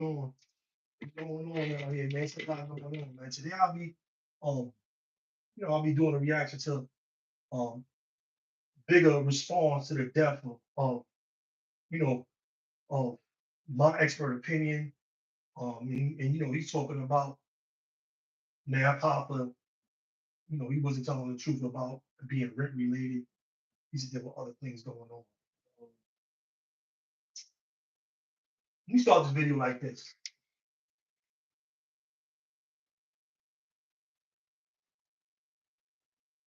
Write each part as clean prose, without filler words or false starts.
going going on out here, man? It's a lot going on, man. Today um, I'll be doing a reaction to um, Bigga response to the death of you know, of my expert opinion. He's talking about now Papa. He wasn't telling the truth about being rent related. He said there were other things going on. Let me start this video like this.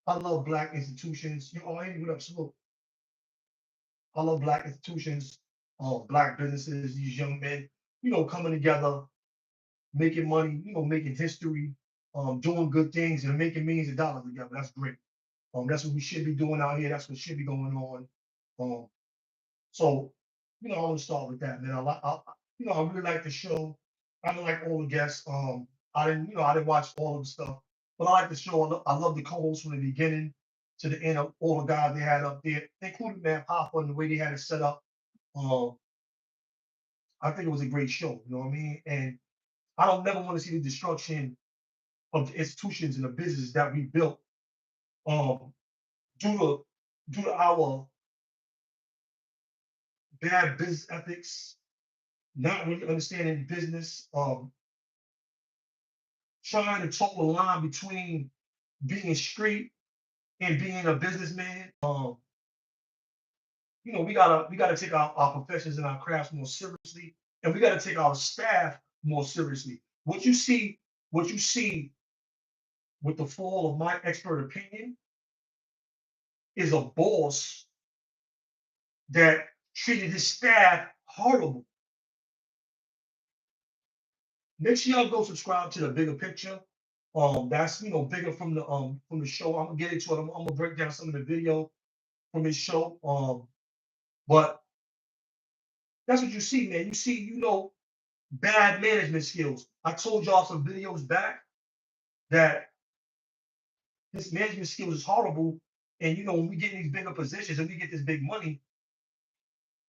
I love black institutions. Hey, what up, salute. I love black institutions, black businesses, these young men, coming together, making money, making history, doing good things and making millions of dollars together. That's great. That's what we should be doing out here. That's what should be going on. Um, so, I want to start with that, man. I really like the show. I don't like all the guests. I didn't watch all of the stuff, but I like the show. I love the co-hosts from the beginning to the end of all the guys they had up there, including man Hoffa and the way they had it set up. Um, I think it was a great show. You know what I mean? And I don't never want to see the destruction of the institutions and the businesses that we built um, due to our bad business ethics, not really understanding business, trying to toe the line between being street and being a businessman. We gotta take our professions and our crafts more seriously, and we gotta take our staff more seriously. What you see with the fall of my expert opinion is a boss that treated his staff horrible. Make sure y'all go subscribe to the bigger picture. That's bigger from the show. I'm gonna get into it. I'm gonna break down some of the video from his show. But that's what you see, man. You see, bad management skills. I told y'all some videos back that his management skills is horrible. And when we get in these bigger positions and we get this big money,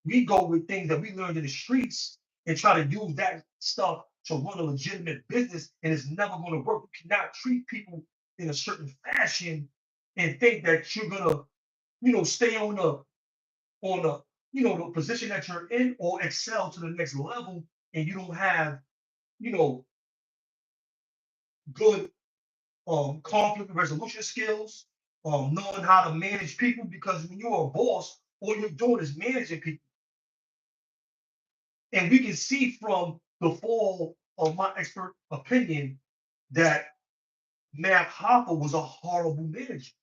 we go with things that we learned in the streets and try to use that stuff to run a legitimate business, and it's never going to work. You cannot treat people in a certain fashion and think that you're gonna, stay on the the position that you're in or excel to the next level, and you don't have, you know, good conflict resolution skills, knowing how to manage people. Because when you're a boss, all you're doing is managing people. And we can see from the fall of my expert opinion that Matt Hoffa was a horrible manager.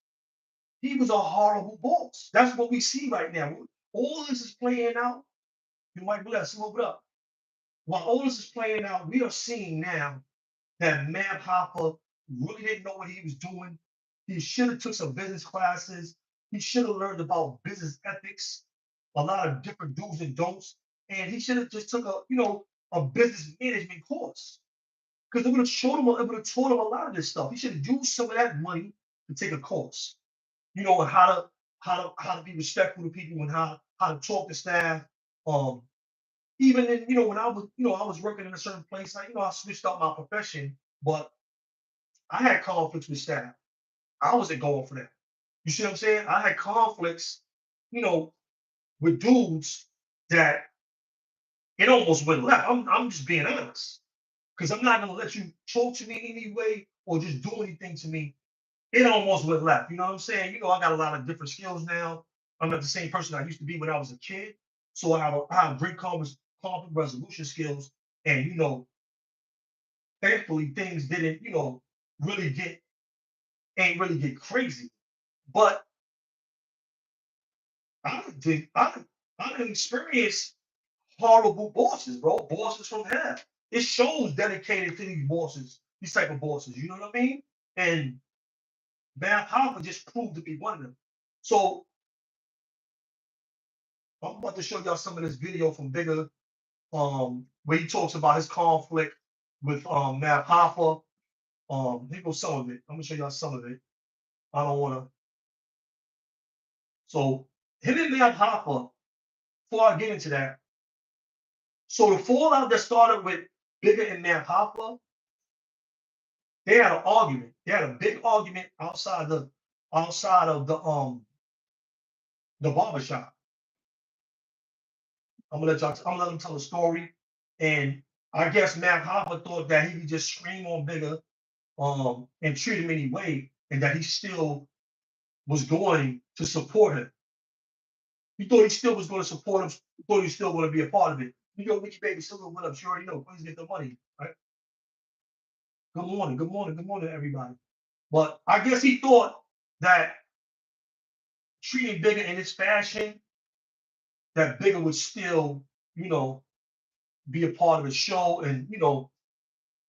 He was a horrible boss. That's what we see right now. All this is playing out. You might bless, move it up. While all this is playing out, we are seeing now that Matt Hoffa really didn't know what he was doing. He should have took some business classes. He should have learned about business ethics, a lot of different do's and don'ts, and he should have just took a business management course because it would have showed him, it would have taught him a lot of this stuff. He should have used some of that money to take a course, and how to be respectful to people and how to talk to staff. Um, Even in, when I was working in a certain place, I switched up my profession, but I had conflicts with staff. I wasn't going for that. You see what I'm saying? I had conflicts, you know, with dudes that it almost went left. I'm just being honest because I'm not gonna let you talk to me anyway or just do anything to me. It almost went left. You know what I'm saying? I got a lot of different skills now. I'm not the same person I used to be when I was a kid. So I have great conflict resolution skills, and thankfully things didn't, really ain't really get crazy. But I did I did experience horrible bosses, bro. Bosses from hell. It shows dedicated to these bosses, these type of bosses. You know what I mean? And Matt Hoffa just proved to be one of them. So I'm about to show y'all some of this video from Bigga, where he talks about his conflict with Matt Hoffa. Here goes some of it. I'm gonna show y'all some of it. I don't wanna. So him and Matt Hoffa, before I get into that, so the fallout that started with Bigga and Matt Hoffa, they had an argument. They had a big argument outside of the barbershop. I'm gonna let them tell a story. And I guess Matt Hoffa thought that he could just scream on Bigga and treat him anyway, and that he still was going to support him. He thought he still was going to support him. He thought he was still going to be a part of it. You know, Ricky Baby, still with us. You already know. Please get the money, right? Good morning, good morning, good morning, everybody. But I guess he thought that treating Bigga in this fashion, that Bigga would still, you know, be a part of the show, and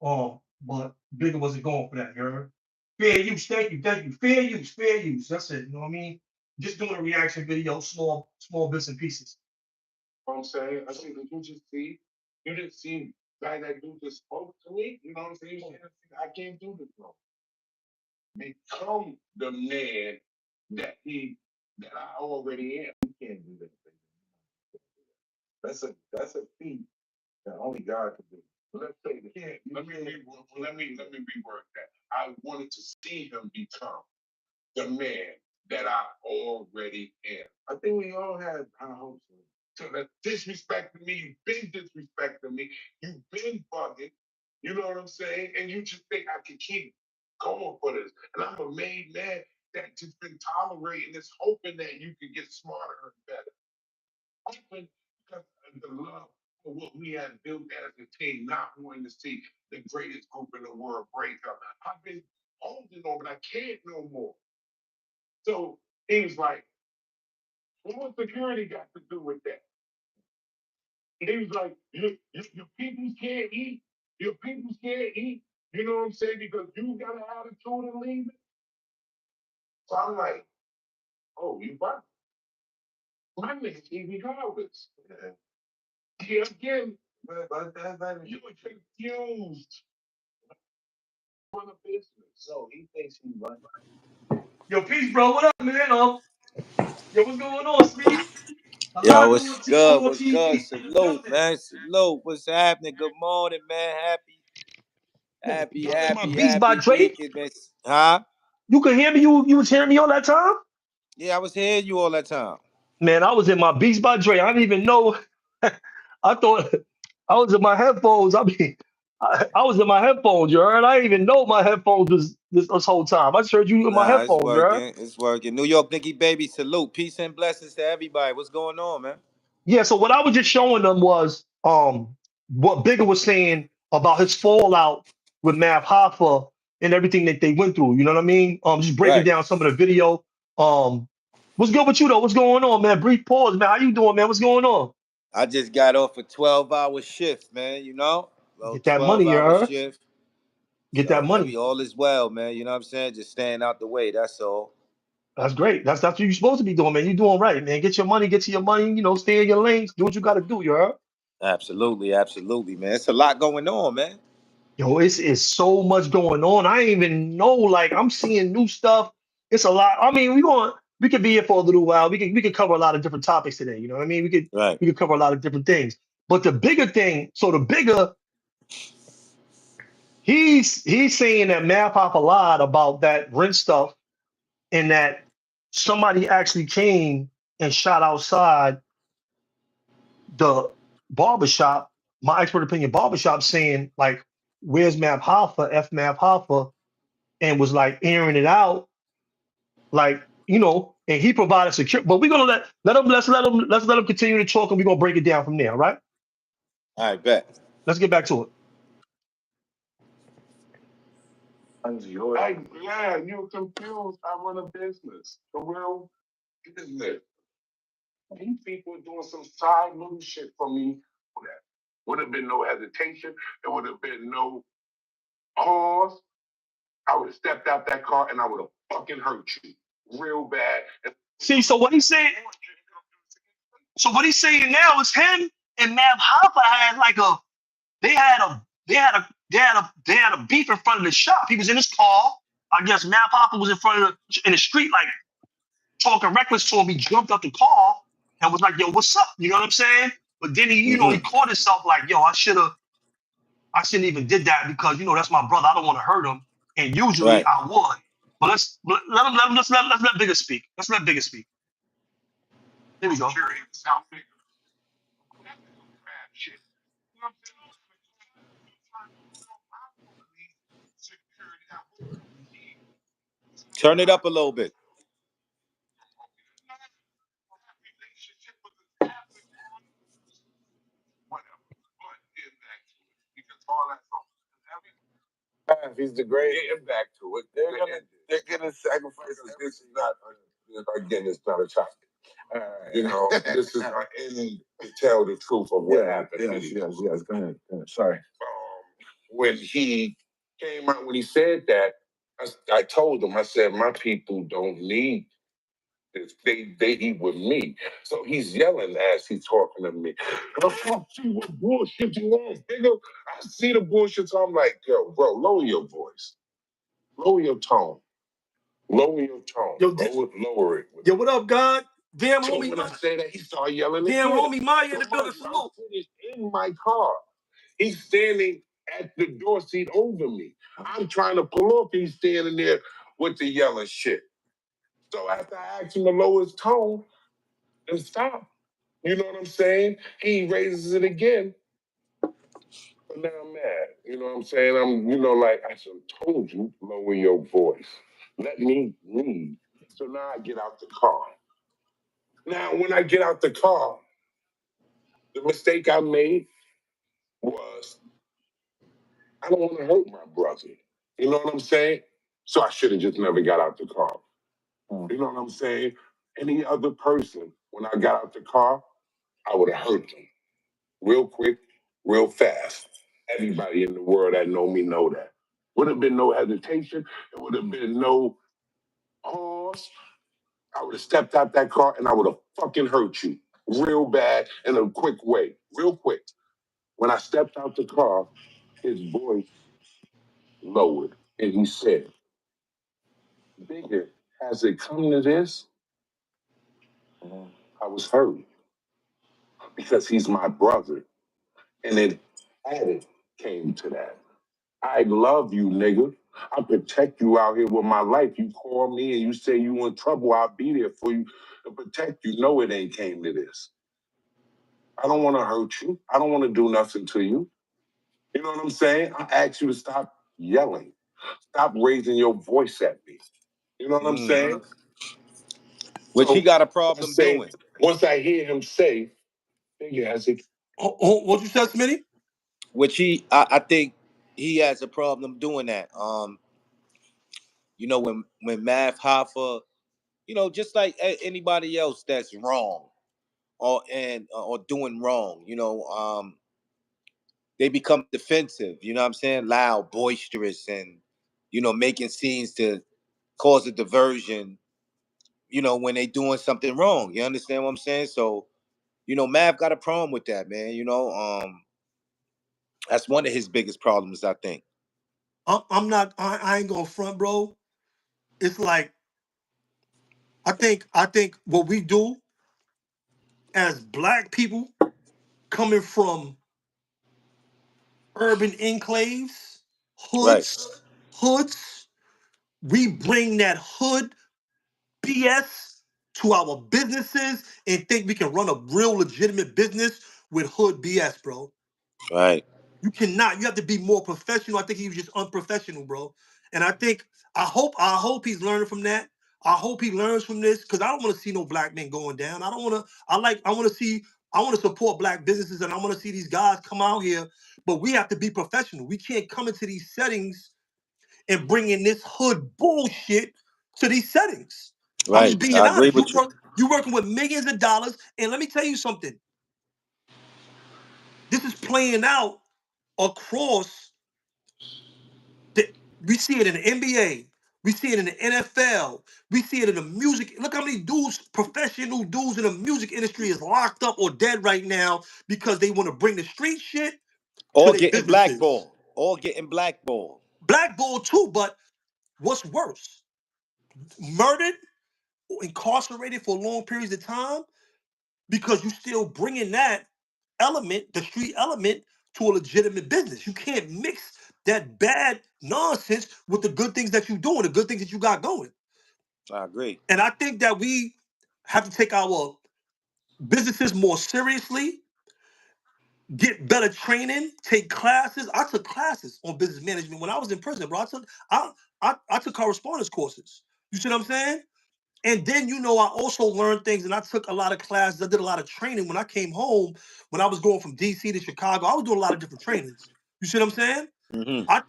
but Bigga wasn't going for that. You heard? Fair use, thank you. Fair use, fair use. That's it. You know what I mean? Just doing a reaction video, small bits and pieces. You know what I'm saying? I think that you just see guy that dude just spoke to me. You know what I'm saying? I can't do this, bro. Become the man that I already am. You can't do that. That's a feat that only God can do. Let's say that. Let me reword that. I wanted to see him become the man that I already am. I think we all had high hopes. So that disrespecting me, you've been disrespecting me, you've been bugging, you know what I'm saying? And you just think I can keep going for this. And I'm a made man that just been tolerating this, hoping that you can get smarter and better. Hoping because of the love for what we have built as a team, not wanting to see the greatest group in the world break up. I've been holding on, but I can't no more. So he was like, what security got to do with that? He was like, your people can't eat. Your people can't eat. You know what I'm saying? Because you got an attitude and leave it. So I'm like, oh, you right. My name's Evie Harvest. Yeah, again, but you were confused. For the business. So he thinks he's right. Yo, peace, bro. What up, man? Yo, what's going on, Speed? Yo, Alive what's on good? What's good? TV in the Salute, building. man. Salute. What's happening? Good morning, man. Y'all in my Beats by Happy Dre? weekend, man. Huh? You could hear me? You was hearing me all that time? Yeah, I was hearing you all that time. Man, I was in my Beats by Dre. I didn't even know. I thought I was in my headphones. I was in my headphones, you heard? I didn't even know my headphones was this whole time. I just heard you in my Nah, it's headphones, you heard? working. It's working. New York Nicky Baby, salute. Peace and blessings to everybody. What's going on, man? Yeah, so what I was just showing them was what Bigger was saying about his fallout with Mav Hoffa and everything that they went through. You know what I mean? Just breaking Right. down some of the video. What's good with you though? What's going on, man? Brief pause, man. How you doing, man? What's going on? I just got off a 12-hour shift, man, you know? Well, Get that money, you 12-hour heard? shift. Get So, that man, money. we all is well, man. You know what I'm saying? Just staying out the way. That's all. That's great. That's what you're supposed to be doing, man. You're doing right, man. Get your money, get to your money, stay in your lanes, do what you gotta do, you heard? Absolutely, absolutely, man. It's a lot going on, man. Yo, it's so much going on. I ain't even know. Like I'm seeing new stuff. It's a lot. I mean, we could be here for a little while. We could cover a lot of different topics today. You know what I mean? Right. We could cover a lot of different things. But the bigger thing, so the bigger, he's saying that Math Hop a lot about that rent stuff, and that somebody actually came and shot outside the barbershop, my expert opinion barbershop, saying like, where's Math Hoffa, F Math Hoffa, and was like airing it out, like, and he provided security. But we're gonna let's let him continue to talk, and we're gonna break it down from there, all right? I bet. Let's get back to it. Hey, yeah, you're confused. I run a business. A real business. These people doing some side little shit for me. Would have been no hesitation. There would have been no pause. I would have stepped out that car and I would have fucking hurt you real bad. See, so what he's saying now is him and Mav Hoffa had like they had a beef in front of the shop. He was in his car. I guess Mav Hoffa was in the street, like talking reckless to him. He jumped out the car and was like, "Yo, what's up?" You know what I'm saying? But then he, he caught himself like, "Yo, I should have." I shouldn't even did that because that's my brother. I don't want to hurt him, and usually Right. I would. But let's let Bigga speak. Let's let Bigga speak. Here we go. Turn it up a little bit. He's the great. Getting back to it, they're gonna sacrifice. This is not again. It's not a child. This is our ending to tell the truth of what happened. Yes. Go ahead. Sorry. When he came out, when he said that, I told him, I said, my people don't need this. They eat with me. So he's yelling as he's talking to me. I see what bullshit you want, nigga. I see the bullshit. So I'm like, yo, bro, lower your voice. Lower your tone. Lower your tone. Yo, lower it. Yo, what up, God? Damn, So homie. when I say that, he started yelling Damn, again. homie, Maya in the So building. my Salute. foot is in my car. He's standing at the door seat over me. I'm trying to pull off. He's standing there with the yelling shit. So after I asked him to lower his tone and stop, you know what I'm saying? He raises it again. But now I'm mad. You know what I'm saying? Like I told you, lower your voice. Let me leave. So now I get out the car. Now, when I get out the car, the mistake I made was I don't want to hurt my brother. You know what I'm saying? So I should have just never got out the car. You know what I'm saying? Any other person, when I got out the car, I would have hurt them real quick, real fast. Everybody in the world that know me know that. Would have been no hesitation. It would have been no pause. I would have stepped out that car and I would have fucking hurt you real bad in a quick way, real quick. When I stepped out the car, his voice lowered and he said, Bigga, has it come to this? I was hurt because he's my brother. And it added came to that. I love you, nigga. I protect you out here with my life. You call me and you say you in trouble, I'll be there for you to protect you. No, it ain't came to this. I don't want to hurt you. I don't want to do nothing to you. You know what I'm saying? I ask you to stop yelling. Stop raising your voice at me. You know what I'm saying? Which he got a problem doing. Once I hear him say, Bigga, has it? What you said, Smitty? Which I think he has a problem doing that. When Math Hoffa, just like anybody else that's wrong or doing wrong, they become defensive. You know what I'm saying? Loud, boisterous, and making scenes to cause a diversion. When they doing something wrong. You understand what I'm saying? So, Mav got a problem with that, man. That's one of his biggest problems, I think. I'm not. I ain't gonna front, bro. It's like I think what we do as black people coming from urban enclaves, Right. hoods, we bring that hood BS to our businesses and think we can run a real legitimate business with hood BS, bro. Right. You cannot. You have to be more professional. I think he was just unprofessional, bro. And I hope he's learning from that. I hope he learns from this because I don't want to see no black men going down. I don't want to. I want to support black businesses and I want to see these guys come out here. But we have to be professional. We can't come into these settings and bring in this hood bullshit to these settings. I'm Right. just being I agree honest. with you. You working with millions of dollars, and let me tell you something. This is playing out across. We see it in the NBA. We see it in the NFL. We see it in the music. Look how many dudes, professional dudes in the music industry, is locked up or dead right now because they want to bring the street shit to All their getting businesses. blackballed. All getting blackballed. Blackball too, but what's worse? Murdered, incarcerated for long periods of time because you still bringing that element, the street element, to a legitimate business. You can't mix that bad nonsense with the good things that you're doing, the good things that you got going. I agree. And I think that we have to take our businesses more seriously, get better training, take classes. I took classes on business management when I was in prison, bro. I took correspondence courses. You see what I'm saying? And then, I also learned things and I took a lot of classes. I did a lot of training when I came home, when I was going from DC to Chicago. I was doing a lot of different trainings. You see what I'm saying? Mm-hmm. I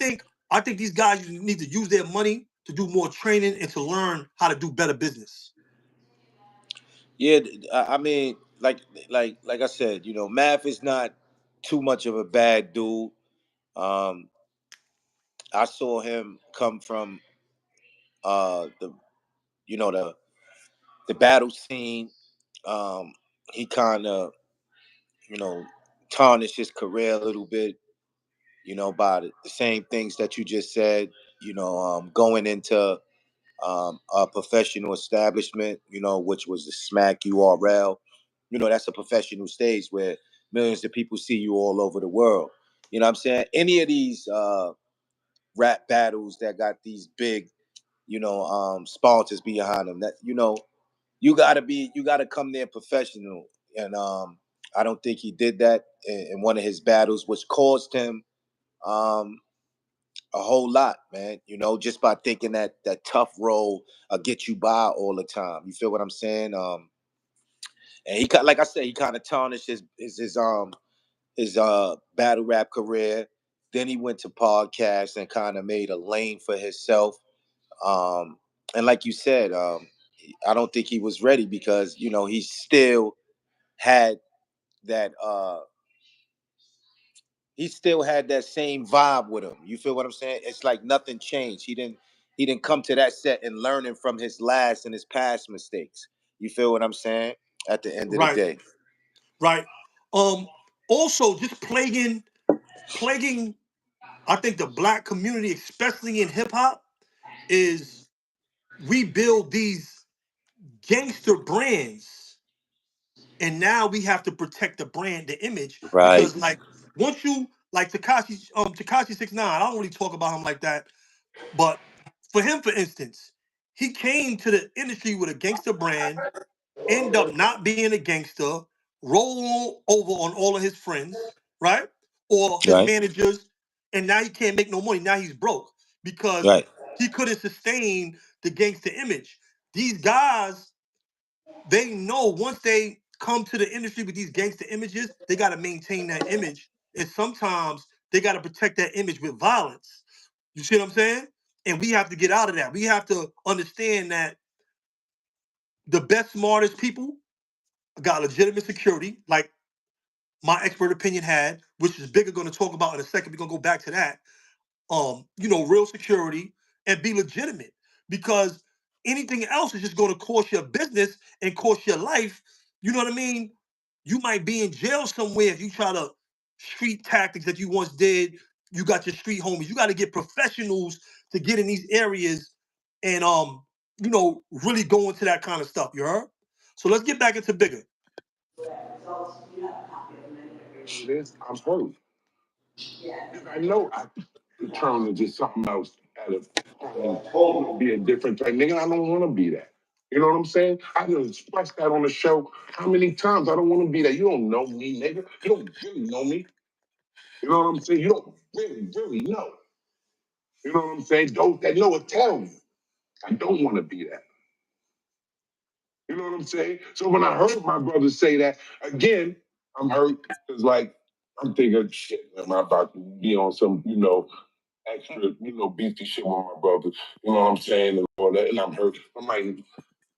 think these guys need to use their money to do more training and to learn how to do better business. Yeah, I mean, like I said, Math is not too much of a bad dude. I saw him come from the you know the battle scene. He kind of you know tarnished his career a little bit. By the same things that you just said. Going into a professional establishment. Which was the Smack URL. That's a professional stage where millions of people see you all over the world. You know what I'm saying? Any of these rap battles that got these big, sponsors behind them, that you gotta come there professional. And I don't think he did that in one of his battles, which caused him a whole lot, man. Just by thinking that tough role get you by all the time. You feel what I'm saying? And like I said, he kind of tarnished his battle rap career. Then he went to podcasts and kind of made a lane for himself. And like you said, I don't think he was ready because he still had that. He still had that same vibe with him. You feel what I'm saying? It's like nothing changed. He didn't come to that set and learning from his last and his past mistakes. You feel what I'm saying? At the end of the Right, day. right. Also just plaguing I think the black community, especially in hip hop, is we build these gangster brands, and now we have to protect the brand, the image, Right. because like once you like Takashi 69, I don't really talk about him like that, but for him, for instance, he came to the industry with a gangster brand, end up not being a gangster, roll over on all of his friends, right? Or his Right. managers, and now he can't make no money. Now he's broke because Right. he couldn't sustain the gangster image. These guys, they know once they come to the industry with these gangster images, they got to maintain that image. And sometimes they got to protect that image with violence. You see what I'm saying? And we have to get out of that. We have to understand that the best, smartest people got legitimate security, like my expert opinion had, which is Bigga going to talk about in a second. We're going to go back to that. Real security and be legitimate, because anything else is just going to cost your business and cost your life. You know what I mean? You might be in jail somewhere if you try to street tactics that you once did. You got your street homies. You got to get professionals to get in these areas and really go into that kind of stuff. You heard? So let's get back into Bigger. This, I'm hurt. Because I know I could turn into something else at a be a different type nigga. I don't want to be that. You know what I'm saying? I done expressed that on the show how many times. I don't want to be that. You don't know me, nigga. You don't really know me. You know what I'm saying? You don't really know. You know what I'm saying? Those that know it tell me. I don't want to be that. You know what I'm saying? So when I heard my brother say that, again, I'm hurt because like I'm thinking, shit, am I about to be on some, extra, beefy shit with my brother? You know what I'm saying? And all that, and I'm hurt. I'm like,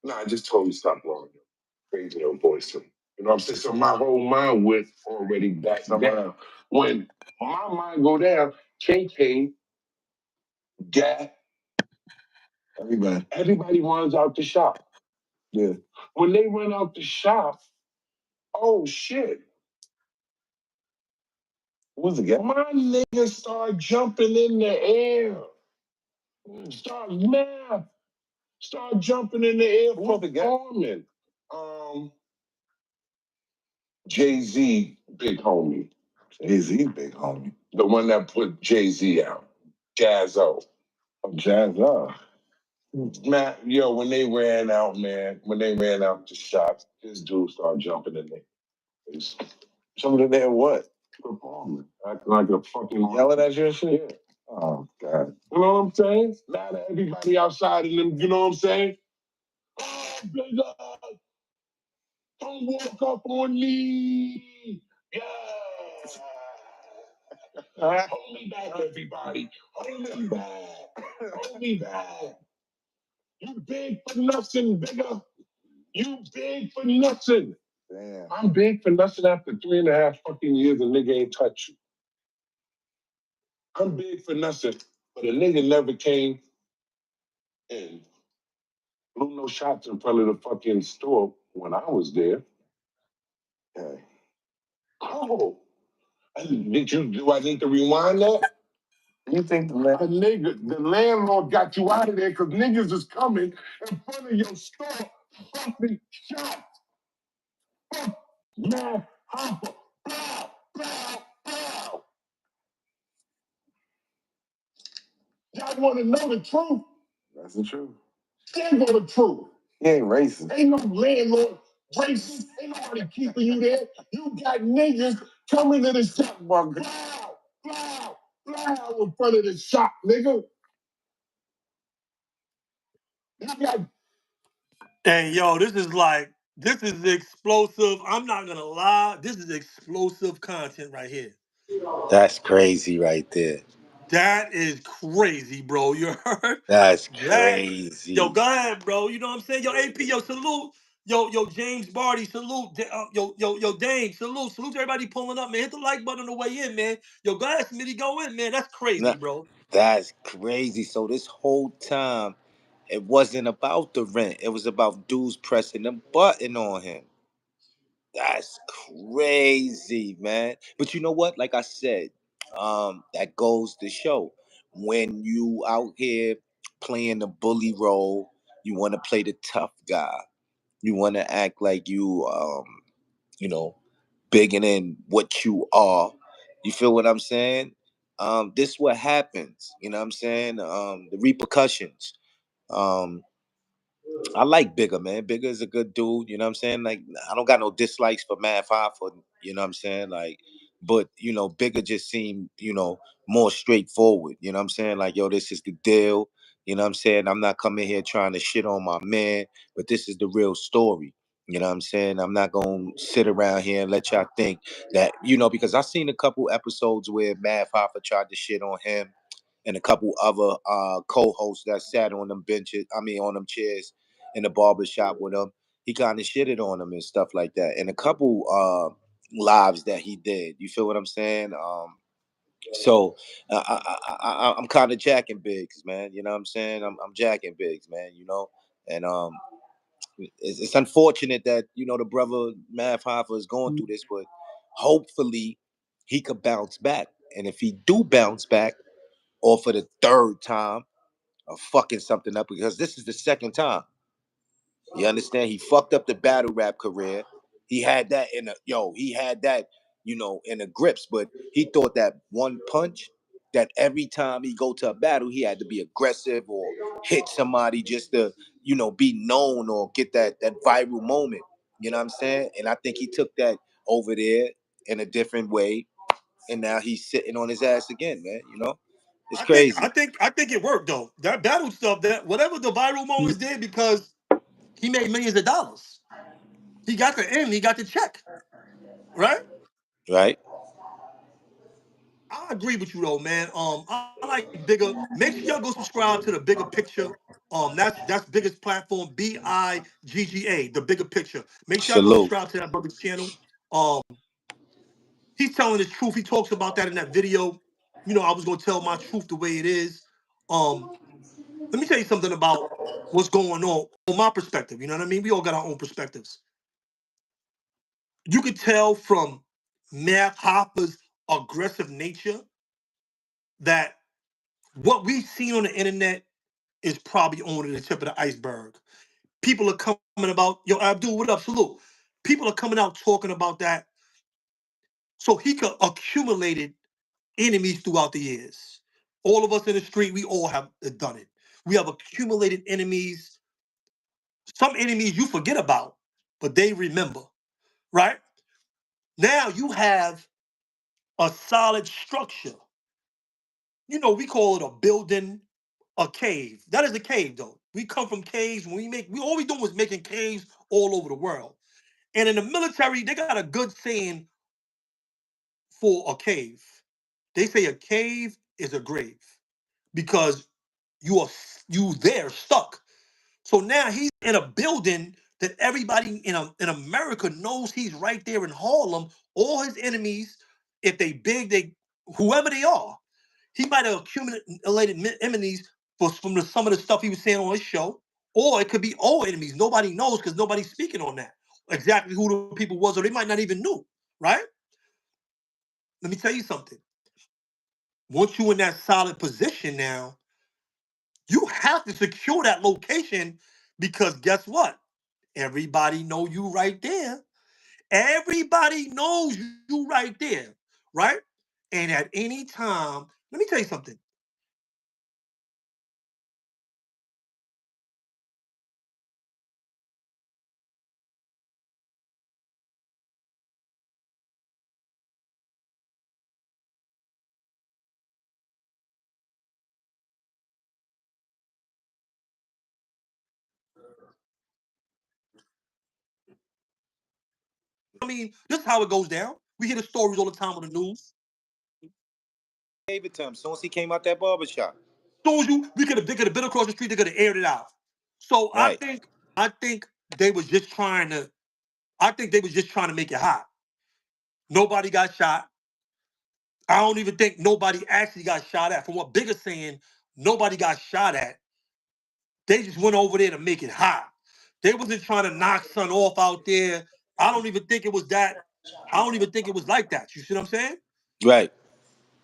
nah, I just told you stop blowing your crazy little voice to me. You know what I'm saying? So my whole mind went already back down. When my mind go down, KK, Gat, everybody runs out the shop. Yeah. When they run out the shop, oh shit. What's it? My niggas start jumping in the air. Start jumping in the air performing. Jay-Z, big homie. Jay-Z, big homie. The one that put Jay-Z out. Jazzo. Oh, Jazzo. Man, yo, when they ran out, the shots, this dude started jumping in there. Jumping in there what? Performing. Acting like a fucking yelling at you and shit? Yeah. Oh, God. You know what I'm saying? Mad at everybody outside of them, you know what I'm saying? Oh, Bigga, don't walk up on me. Yeah. Hold me back, everybody. Hold me back. Hold me back. You big for nothing, Bigga. You big for nothing. Damn. I'm big for nothing after 3.5 fucking years, a nigga ain't touch you. I'm big for nothing, but a nigga never came and blew no shots in front of the fucking store when I was there. Hey. Oh. Do I need to rewind that? You think the landlord got you out of there because niggas is coming in front of your store, fucking shots. Fuck, man, Hoffa. Bow, bow, bow. Y'all want to know the truth? That's the truth. Stand on the truth. He ain't racist. Ain't no landlord racist. Ain't nobody keeping you there. You got niggas coming to the shop, blow, blow, blow in front of the shop, nigga. You got. And yo, this is explosive. I'm not gonna lie. This is explosive content right here. That's crazy right there. That is crazy, bro. You heard That's that? crazy. Yo, go ahead, bro. You know what I'm saying? Yo, AP, yo, salute. Yo, James Barty, salute. Yo, Dane, salute. Salute to everybody pulling up, man. Hit the like button on the way in, man. Yo, go ahead, Smitty, go in, man. That's crazy, bro. That's crazy. So this whole time, it wasn't about the rent. It was about dudes pressing the button on him. That's crazy, man. But you know what? Like I said, that goes to show when you out here playing the bully role, you want to play the tough guy. You want to act like you know, bigger than what you are. You feel what I'm saying? This what happens. You know what I'm saying? The repercussions. Um, I like Bigga, man. Bigga is a good dude. You know what I'm saying? Like, I don't got no dislikes for Math Hoffa. You know what I'm saying? Like, but Bigga just seemed, more straightforward. You know what I'm saying? Like, yo, this is the deal. You know what I'm saying? I'm not coming here trying to shit on my man, but this is the real story. You know what I'm saying? I'm not gonna sit around here and let y'all think that, because I seen a couple episodes where Math Hoffa tried to shit on him and a couple other co-hosts that sat on them benches, on them chairs in the barbershop with him. He kind of shitted on him and stuff like that. And a couple lives that he did. You feel what I'm saying? So I'm kind of jacking Biggs, man. You know what I'm saying? I'm jacking Biggs, man. And it's unfortunate that the brother Math Hoffa is going through this, but hopefully he could bounce back. And if he do bounce back, or for the third time, of fucking something up, because this is the second time. You understand? He fucked up the battle rap career. He had that in the grips, but he thought that one punch, that every time he go to a battle, he had to be aggressive or hit somebody just to, be known or get that viral moment. You know what I'm saying? And I think he took that over there in a different way, and now he's sitting on his ass again, man. It's crazy. I think it worked though. That battle stuff, that whatever the viral moments did, because he made millions of dollars. He got the end, he got the check. Right? Right? I agree with you though, man. I like Bigger. Make sure y'all go subscribe to the Bigger Picture. That's biggest platform, Bigga, the Bigger Picture. Make sure y'all go Salute. subscribe to that brother's channel. Um, he's telling his truth. He talks about that in that video. I was gonna tell my truth the way it is. Um, let me tell you something about what's going on my perspective. You know what I mean? We all got our own perspectives. You could tell from Math Hoffa's aggressive nature that what we've seen on the internet is probably only the tip of the iceberg. People are coming about, yo, Abdul, what up? Salute. People are coming out talking about that So he could accumulated enemies throughout the years. All of us in the street, we all have done it. We have accumulated enemies. Some enemies you forget about, but they remember, right? Now you have a solid structure. You know, we call it a building, a cave. That is a cave, though. We come from caves. When we all we doing was making caves all over the world. And in the military, they got a good saying for a cave. They say a cave is a grave because you are you there stuck. So now he's in a building that everybody in America knows he's right there in Harlem. All his enemies, if they big, they whoever they are, he might have accumulated enemies from some of the stuff he was saying on his show, or it could be old enemies. Nobody knows because nobody's speaking on that exactly who the people was, or they might not even know. Right? Let me tell you something. Once you're in that solid position now, you have to secure that location because guess what? Everybody know you right there. Everybody knows you right there, right? And at any time, let me tell you something. I mean, this is how it goes down. We hear the stories all the time on the news. Gave it to him as soon as he came out that barbershop. As soon as they could have been across the street, they could have aired it out. So Right. I think they was just trying to, I think they was just trying to make it hot. Nobody got shot. I don't even think nobody actually got shot at. From what Bigga saying, nobody got shot at. They just went over there to make it hot. They wasn't trying to knock son off out there. I don't even think it was that. I don't even think it was like that. You see what I'm saying? Right.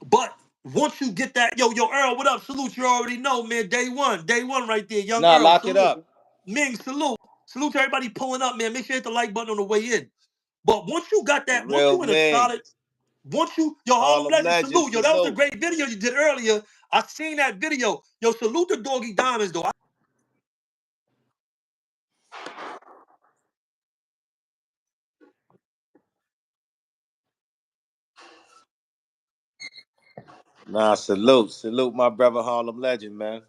But once you get that, yo, Earl, what up? Salute, you already know, man. Day one right there. Young Nah, Earl, lock it salute. up. Ming, salute. Salute to everybody pulling up, man. Make sure you hit the like button on the way in. But once you got A that, once real you in a man. solid, once you, yo, Harlem Harlem Legend, legend, salute. Yo, that was a salute. great video you did earlier. I seen that video. Yo, salute to Doggy Diamonds, though. Nah, salute. Salute my brother Harlem legend, man.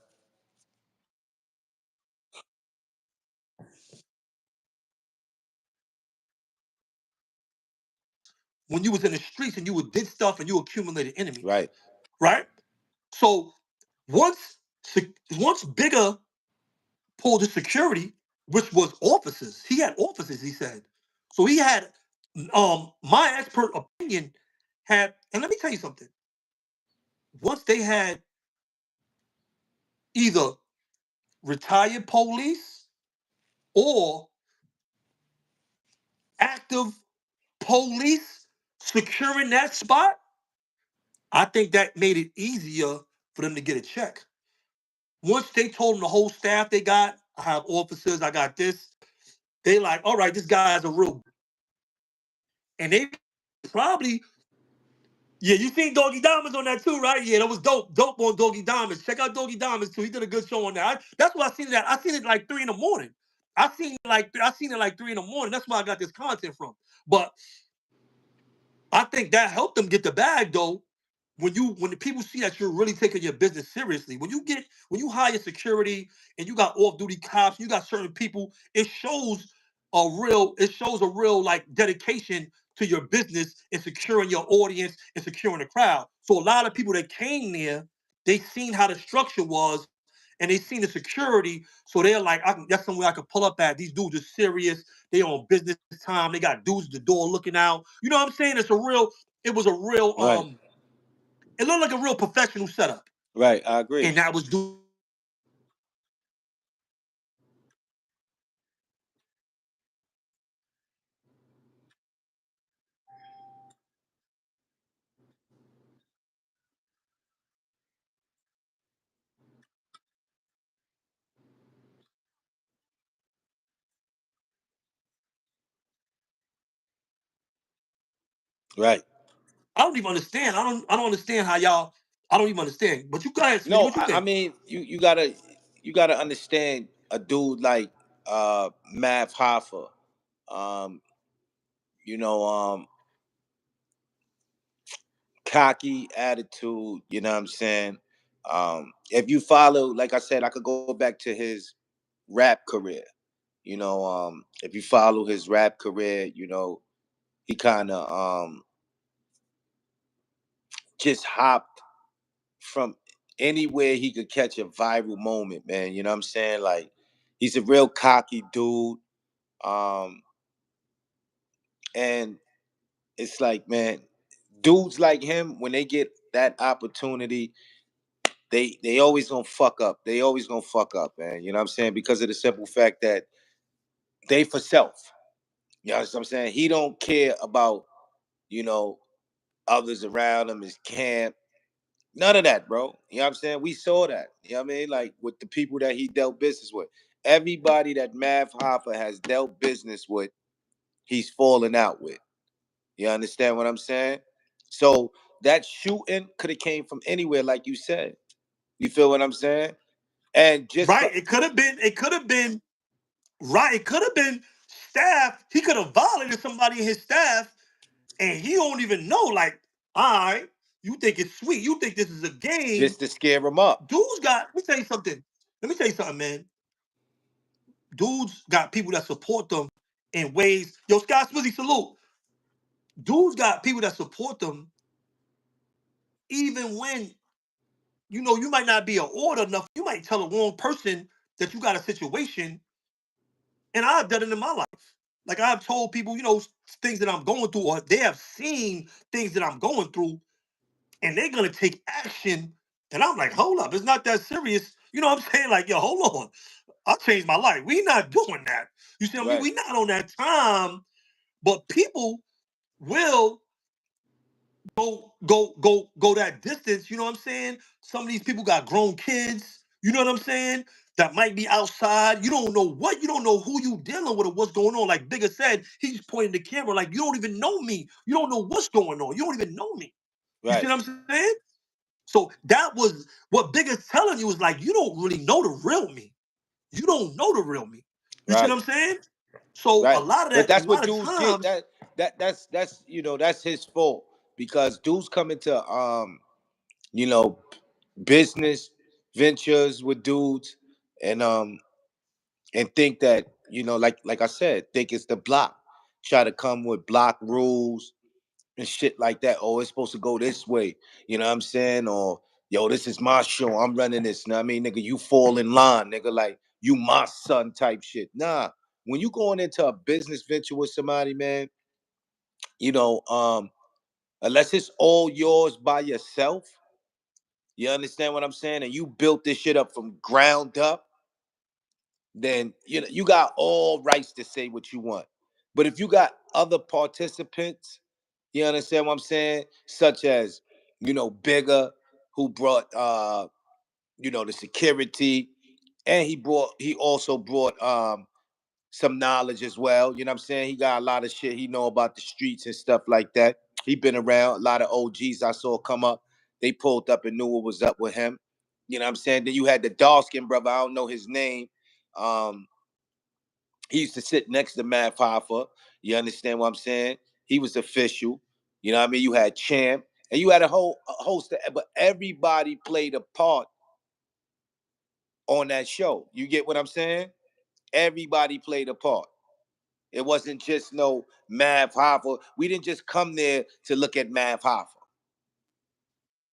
When you was in the streets and you did stuff and you accumulated enemies, Right. right? So once once Bigger pulled the security, which was officers, he had officers. He said, so he had my expert opinion had, and let me tell you something. Once they had either retired police or active police securing that spot, I think that made it easier for them to get a check. Once they told them the whole staff they got, I have officers, I got this, they like, all right, this guy's a real. And they probably, yeah, you seen Doggy Diamonds on that too, right? Yeah, that was dope. Dope on Doggy Diamonds. Check out Doggy Diamonds too. He did a good show on that. That's why I seen that. I seen it like 3 in the morning. I seen it like 3 in the morning. That's why I got this content from. But I think that helped them get the bag though. When the people see that you're really taking your business seriously, when you hire security and you got off-duty cops, you got certain people, it shows a real like dedication to your business and securing your audience and securing the crowd. So a lot of people that came there, they seen how the structure was and they seen the security. So they're like, that's somewhere I could pull up at. These dudes are serious. They on business time. They got dudes at the door looking out. You know what I'm saying? It was a real Right. it looked like a real professional setup. Right. I agree. And that was do Right. I don't even understand. I don't understand how y'all. I don't even understand. But you guys, No, what you think? I mean, you gotta understand a dude like Mav Hoffa. Um, you know, cocky attitude, you know what I'm saying? If you follow, like I said, I could go back to his rap career. If you follow his rap career, he kind of just hopped from anywhere he could catch a viral moment, man. You know what I'm saying? Like, he's a real cocky dude. Um, and it's like, man, dudes like him, when they get that opportunity, they always gonna fuck up. They always gonna fuck up, man. You know what I'm saying? Because of the simple fact that they for self. You know what I'm saying? He don't care about, you know, others around him, his camp. None of that, bro. You know what I'm saying? We saw that. You know what I mean? Like, with the people that he dealt business with. Everybody that Mav Hoffa has dealt business with, he's falling out with. You understand what I'm saying? So that shooting could have came from anywhere, like you said. You feel what I'm saying? And just Right. It could have been. It could have been. Right. It could have been staff. He could have violated somebody in his staff, and he don't even know. Like, all right, you think it's sweet. You think this is a game. just to scare him up. Dudes got. Let me tell you something. Let me tell you something, man. Dudes got people that support them in ways. Yo, Scott Smizzy, salute. Dudes got people that support them even when you might not be an order enough. You might tell the wrong person that you got a situation, and I've done it in my life. Like, I've told people, things that I'm going through, or they have seen things that I'm going through, and they're gonna take action. And I'm like, hold up, it's not that serious. You know what I'm saying? Like, yo, hold on. I'll change my life. We not doing that. You see what I mean? Right. We not on that time. But people will go that distance. You know what I'm saying? Some of these people got grown kids. You know what I'm saying? That might be outside. You don't know what. You don't know who you dealing with or what's going on. Like Bigga said, he's pointing the camera like, you don't even know me. You don't know what's going on. You don't even know me. You see Right. what I'm saying? So that was what Bigga's telling you, is like, you don't really know the real me. You don't know the real me. You see Right. what I'm saying? So Right. But a that's what lot of dudes get. times, That's his fault. Because dudes come into you know, business ventures with dudes, and think that, like I said, think it's the block. Try to come with block rules and shit like that. Oh, it's supposed to go this way. You know what I'm saying? Or, yo, this is my show. I'm running this. You know what I mean, nigga, you fall in line, nigga, like you my son type shit. Nah. When you going into a business venture with somebody, man, you know, unless it's all yours by yourself, you understand what I'm saying? And you built this shit up from ground up, then you got all rights to say what you want. But if you got other participants, you understand what I'm saying? Such as, Bigger, who brought the security, and he also brought some knowledge as well. You know what I'm saying? He got a lot of shit he know about the streets and stuff like that. He been around. A lot of OGs I saw come up. They pulled up and knew what was up with him. You know what I'm saying? Then you had the dark skinned brother. I don't know his name. Um, he used to sit next to Matt Hoffa. You understand what I'm saying? He was official. You know what I mean? You had Champ, and you had a host of, but everybody played a part on that show. You get what I'm saying? Everybody played a part. It wasn't just no Mav Hoffa. We didn't just come there to look at Mav Hoffa.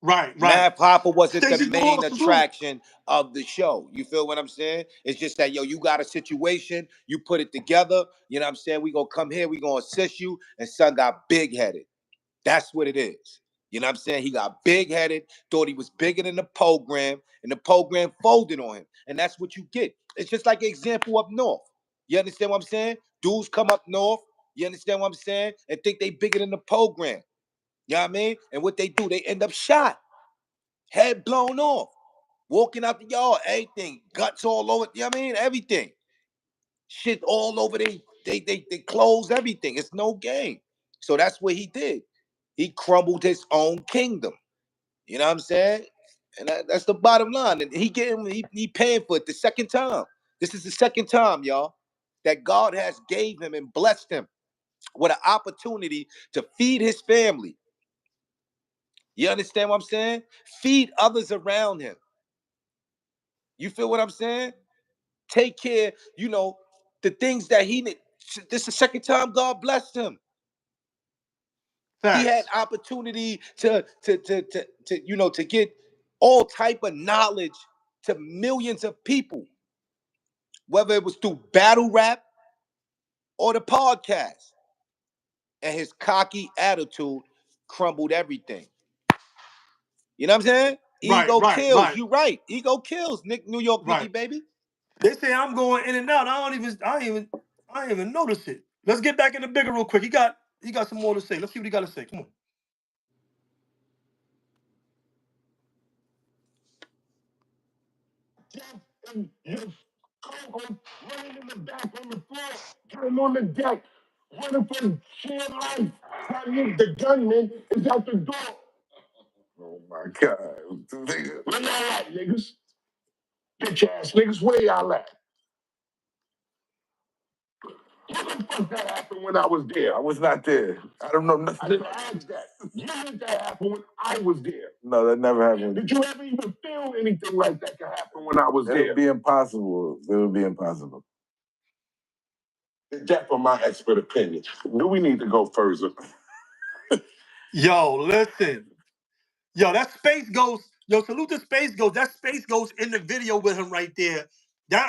right, right. Mav Hoffa wasn't the Stacey main Dorsey, salute. attraction of the show. You feel what I'm saying? It's just that, yo, you got a situation, you put it together. You know what I'm saying? We gonna come here, we gonna assist you, and son got big headed. That's what it is. You know what I'm saying? He got big headed, thought he was bigger than the program, and the program folded on him. And that's what you get. It's just like an example up north. You understand what I'm saying? Dudes come up north, you understand what I'm saying? And think they bigger than the program. You know what I mean? And what they do, they end up shot, head blown off, walking out the yard, everything, guts all over, you know what I mean? Everything. Shit all over they clothes, everything. It's no game. So that's what he did. He crumbled his own kingdom. You know what I'm saying? And that's the bottom line. And he paying for it the second time. This is the second time, y'all, that God has gave him and blessed him with an opportunity to feed his family. You understand what I'm saying? Feed others around him. You feel what I'm saying? Take care, the things that he need. This is the second time God blessed him. He had opportunity to get all type of knowledge to millions of people, whether it was through battle rap or the podcast. And his cocky attitude crumbled everything. You know what I'm saying? Ego kills. Right. You right. Ego kills. New York Nicky, baby. They say I'm going in and out. I ain't even notice it. Let's get back in the Bigga real quick. He got some more to say. Let's see what he got to say. Come on. Running in the back on the floor, getting on the deck, running for sheer life. The gunman is out the door. Oh my God. Nigga. Where y'all at, niggas? Bitch ass niggas, where y'all at? What the fuck that happened when I was there? I was not there. I don't know nothing. I didn't ask that. You did that happen when I was there. No, that never happened. Did you ever even feel anything like that could happen when I was there? It would be impossible. It would be impossible. That's for my expert opinion. Do we need to go further? Yo, listen. Yo, that Space Ghost. Yo, salute to Space Ghost. That Space Ghost in the video with him right there.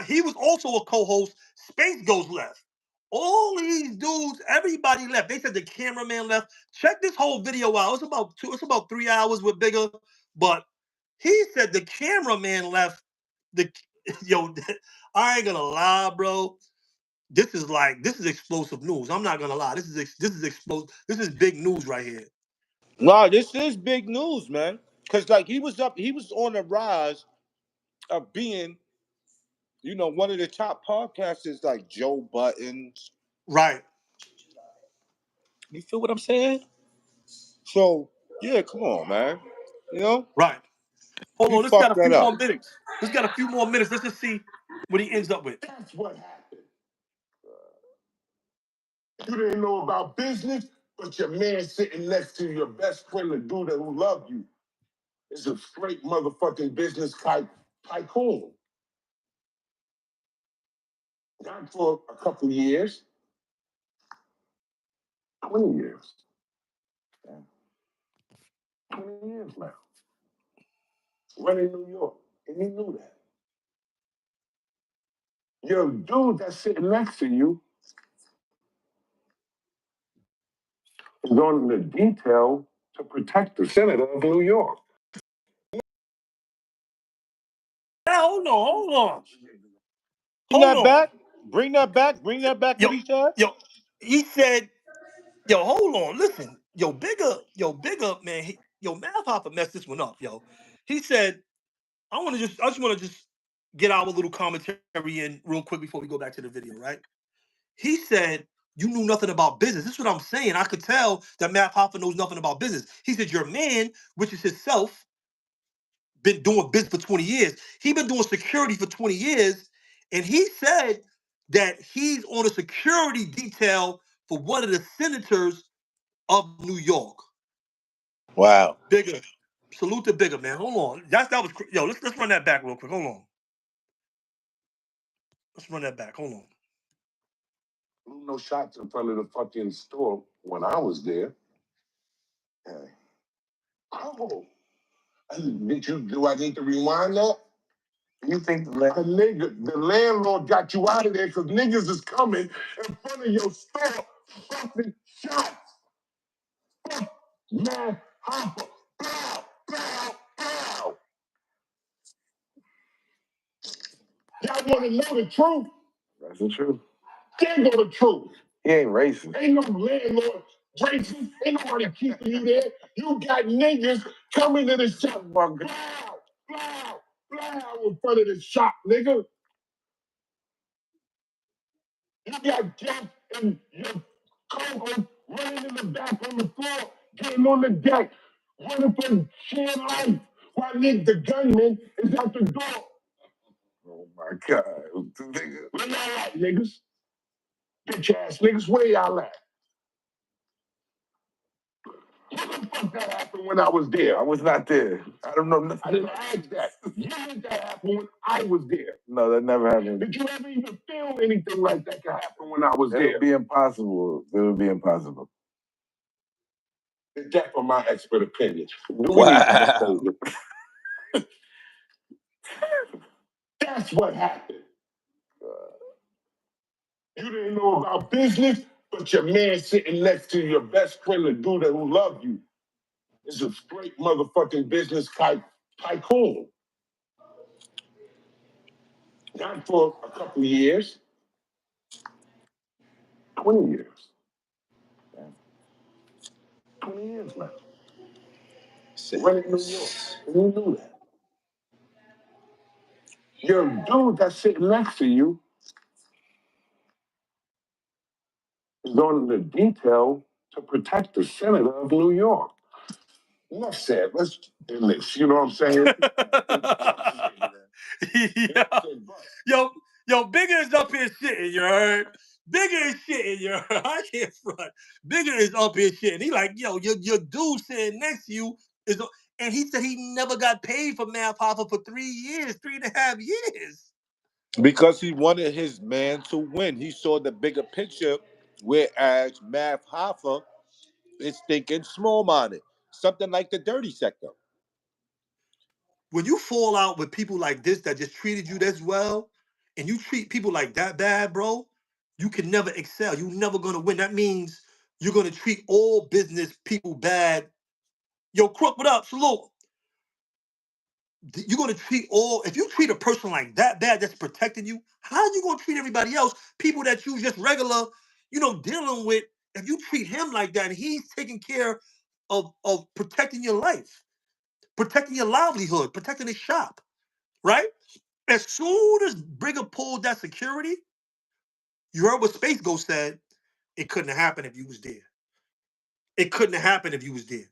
He was also a co-host. Space Ghost left. All these dudes, everybody left. They said the cameraman left. Check this whole video out. It's about 3 hours with Bigga, but he said the cameraman left. Yo, I ain't gonna lie, bro. This is explosive news. I'm not gonna lie. This is explosive. This is big news right here. Wow, this is big news, man. Because he was on the rise of being, one of the top podcasters like Joe Buttons. Right. You feel what I'm saying? So, yeah, come on, man. Right. Hold on, this got a few more minutes. Let's just see what he ends up with. That's what happened. You didn't know about business, but your man sitting next to your best friend, the dude who loved you, is a straight motherfucking business tycoon. Not for a couple of years. 20 years. 20 years now. Running New York. And he knew that. Your dude that's sitting next to you is on the detail to protect the senator of New York. Now, hold on. Bring that back. Yo, what he said? Yo, he said, hold on, listen. Bigga, man, Math Hoffa messed this one up, yo. He said, I just want to get our little commentary in real quick before we go back to the video, right? He said, you knew nothing about business. This is what I'm saying. I could tell that Matt Hoffa knows nothing about business. He said, your man, which is himself, been doing business for 20 years. He been doing security for 20 years. And he said that he's on a security detail for one of the senators of New York. Wow. Bigga. Salute to Bigga, man. Hold on. That was, yo, let's run that back real quick. Hold on. Let's run that back. Hold on. Blew no shots in front of the fucking store when I was there. Oh, do I need to rewind that? You think the landlord got you out of there because niggas is coming in front of your store, fucking shots. Fuck, man, Hoffa, bow, bow, bow. Y'all want to know the truth? That's the truth. There go the truth. He ain't racist. Ain't no landlord racist. Ain't nobody keeping you there. You got niggas coming to the shop. Blow, blow, blow in front of the shop, nigga. You got Jeff and your co-host running in the back on the floor, getting on the deck, running for sheer life, while the gunman is at the door. Oh my God. Nigga. Where y'all at, niggas? Bitch ass niggas, where y'all at? What the fuck that happened when I was there? I was not there. I don't know nothing. I didn't ask that. You did that happen when I was there. No, that never happened. Did you ever even feel anything like that could happen when I was there? It would be impossible. It would be impossible. That's for my expert opinion. Wow. That's what happened. You didn't know about business, but your man sitting next to your best friend, the dude who loved you, is a straight motherfucking business tycoon. Not for a couple of years. 20 years. 20 years now. Running New York. And you knew that. Your dude that's sitting next to you is on the detail to protect the senator of New York. Enough said. Let's end this. You know what I'm saying? yo, Bigga is up here shitting, you heard? Bigga is shitting, you heard? I can't front. Bigga is up here shitting. He like, yo, your dude sitting next to you is, and he said he never got paid for Math Hoffa for 3 years, 3.5 years. Because he wanted his man to win. He saw the bigger picture, whereas Math Hoffa is thinking small-minded. Something like the dirty sector. When you fall out with people like this that just treated you this well, and you treat people like that bad, bro, you can never excel. You're never gonna win. That means you're gonna treat all business people bad. Yo, Crook, what up? Salute. You're gonna treat all, if you treat a person like that bad that's protecting you, how are you gonna treat everybody else? People that you just regular, dealing with, if you treat him like that and he's taking care of protecting your life, protecting your livelihood, protecting his shop, right? As soon as Bigga pulled that security, you heard what Space Ghost said, it couldn't have happened if you was there. It couldn't have happened if you was there.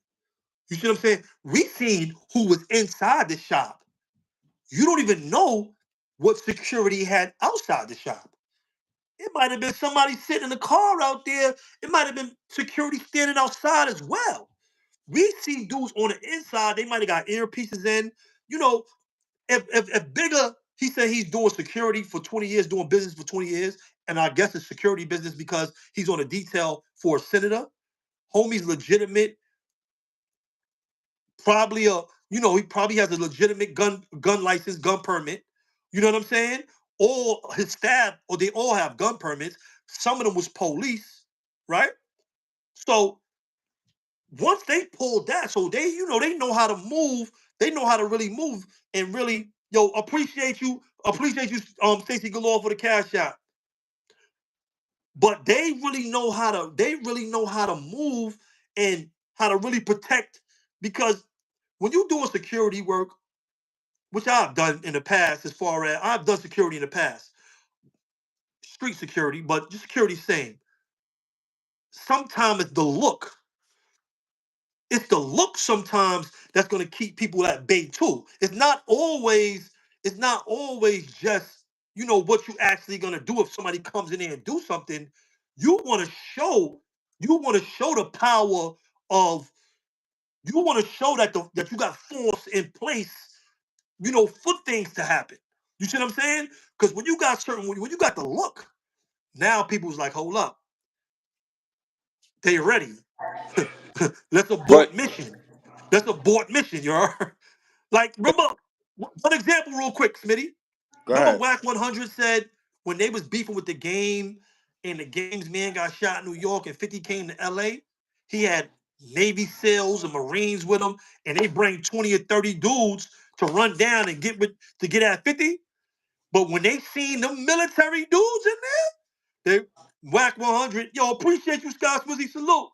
You see what I'm saying? We seen who was inside the shop. You don't even know what security had outside the shop. It might have been somebody sitting in the car out there. It might have been security standing outside as well. We see dudes on the inside, they might have got earpieces in. You know, if Bigga, he said he's doing security for 20 years, doing business for 20 years, and I guess it's security business because he's on a detail for a senator. Homie's legitimate, probably he probably has a legitimate gun license, gun permit. You know what I'm saying? All his staff, or they all have gun permits. Some of them was police, right? So once they pulled that, so they know how to move. They know how to really move and really, appreciate you, Stacey Galore for the cash out. But they really know how to move and how to really protect, because when you're doing security work, which I've done in the past, as far as I've done security in the past, street security, but just security same. Sometimes it's the look. It's the look sometimes that's going to keep people at bay too. It's not always just, what you actually going to do if somebody comes in there and do something. You want to show the power of, you want to show that you got force in place, for things to happen. You see what I'm saying? Because when you got the look, now people's like, hold up, they ready. Let's abort mission. Let's abort mission, you heard? Like, remember, one example real quick, Smitty. Go Remember ahead. Whack 100 said when they was beefing with the game and the game's man got shot in New York and 50 came to LA, he had Navy SEALs and Marines with him, and they bring 20 or 30 dudes to run down and get at 50. But when they seen them military dudes in there, they Whack 100, appreciate you, Scott Swizzy, salute.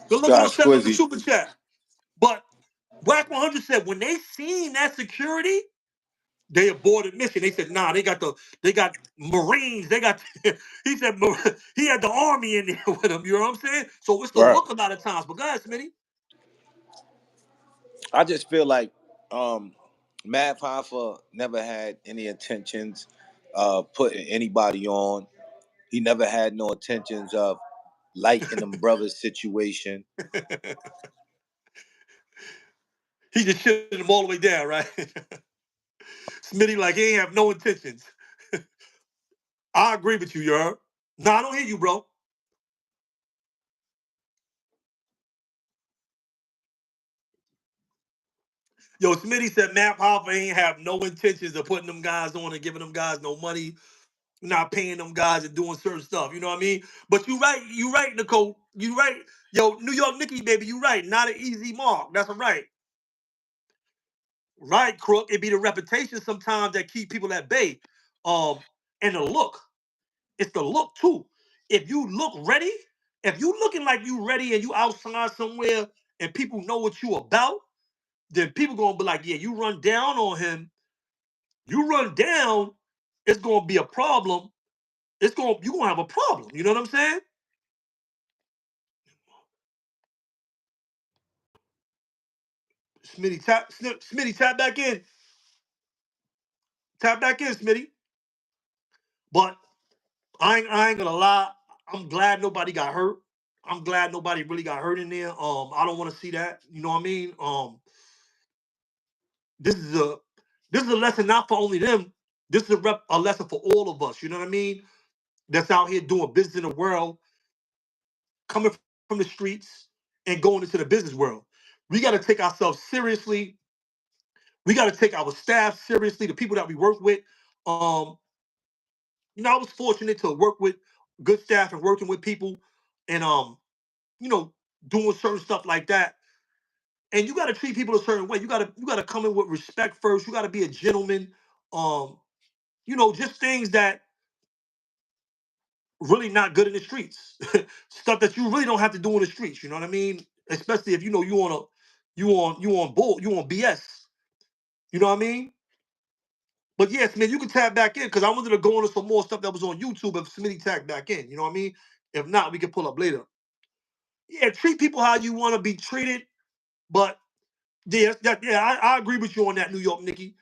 Good look on the Scott set of the Squizzy. super chat. But Whack 100 said when they seen that security, They aborted mission. They said, nah, they got Marines. They got he said he had the army in there with him. You know what I'm saying? So it's the Right. look a lot of times. But go ahead, Smitty. I just feel like Matt Hoffa never had any intentions of putting anybody on. He never had no intentions of lighting them brothers' situation. He just shitted him all the way down, right? Smitty like he ain't have no intentions. I agree with you, you heard? No, I don't hear you, bro. Yo, Smitty said Matt Hoffa ain't have no intentions of putting them guys on and giving them guys no money, not paying them guys and doing certain stuff. You know what I mean? But you right, Nicole. You right. Yo, New York Nicky, baby, you right. Not an easy mark. That's right. Right, Crook. It be the reputation sometimes that keep people at bay. And the look. It's the look too. If you look ready, if you looking like you ready and you outside somewhere and people know what you about, then people gonna be like, yeah, you run down on him. You run down, it's gonna be a problem. You gonna have a problem. You know what I'm saying? Smitty tap back in. Tap back in, Smitty. But I ain't gonna lie. I'm glad nobody got hurt. I'm glad nobody really got hurt in there. I don't want to see that. You know what I mean? This is a lesson not for only them. This is a lesson for all of us. You know what I mean? That's out here doing business in the world, coming from the streets and going into the business world. We got to take ourselves seriously. We got to take our staff seriously. The people that we work with. Um, I was fortunate to work with good staff and working with people, and you know, doing certain stuff like that. And you got to treat people a certain way. You got to come in with respect first. You got to be a gentleman. Um, just things that really not good in the streets. Stuff that you really don't have to do in the streets. You know what I mean? Especially if you know you on BS. You know what I mean? But yes, man, you can tap back in because I wanted to go into some more stuff that was on YouTube if Smitty tagged back in. You know what I mean? If not, we can pull up later. Yeah, treat people how you want to be treated. But yeah, I agree with you on that, New York Nicky.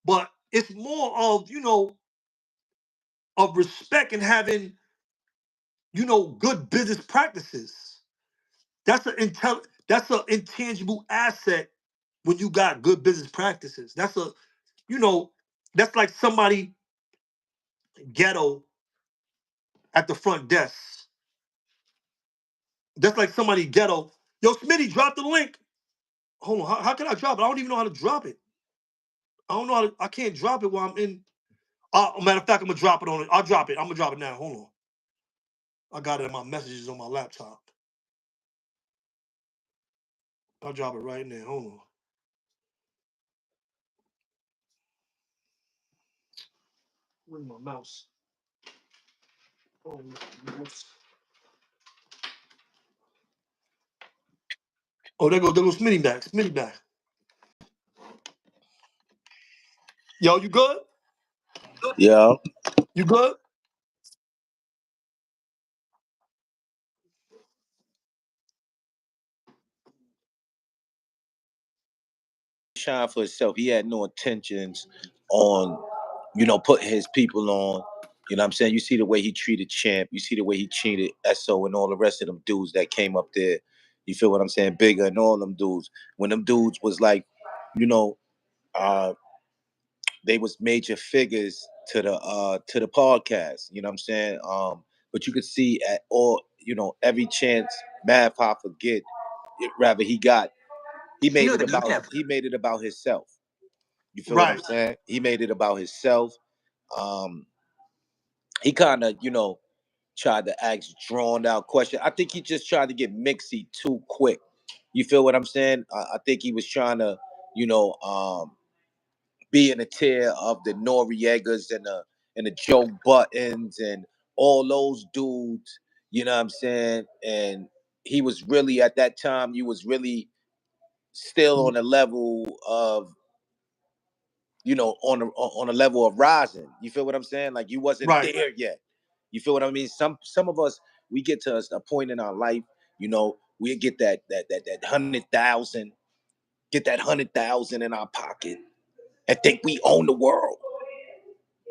But it's more of of respect and having good business practices. That's an intangible asset when you got good business practices. You know, that's like somebody ghetto at the front desk. That's like somebody ghetto. Yo, Smitty, drop the link. Hold on. How can I drop it? I don't even know how to drop it. I don't know how to. I can't drop it while I'm in. Matter of fact, I'm gonna drop it on it. I'll drop it. I'm gonna drop it now. Hold on. I got it in my messages on my laptop. I'll drop it right now. Hold on. Where's my mouse? Oh, mouse. Oh, there goes Smitty back. Smitty back. Yo, you good? Yeah. You good? Shine for himself. He had no intentions on, putting his people on. You know what I'm saying? You see the way he treated Champ. You see the way he treated SO and all the rest of them dudes that came up there. You feel what I'm saying? Bigga and all them dudes. When them dudes was like, you know, uh, they was major figures to the podcast. You know what I'm saying? But you could see at all, every chance Mad Papa get, rather he made it about himself. You feel what I'm Right. saying? He made it about himself. Um, he kind of, tried to ask drawn out question. I think he just tried to get mixy too quick. You feel what I'm saying? I think he was trying to, you know, um, be in a tier of the Noriegas and the Joe Buttons and all those dudes. You know what I'm saying? And he was really at that time. He was really still on the level of on a level of rising. You feel what I'm saying? Like you wasn't Right. there yet. You feel what I mean? Some of us, we get to a point in our life, we get that 100,000, get that 100,000 in our pocket, and think we own the world.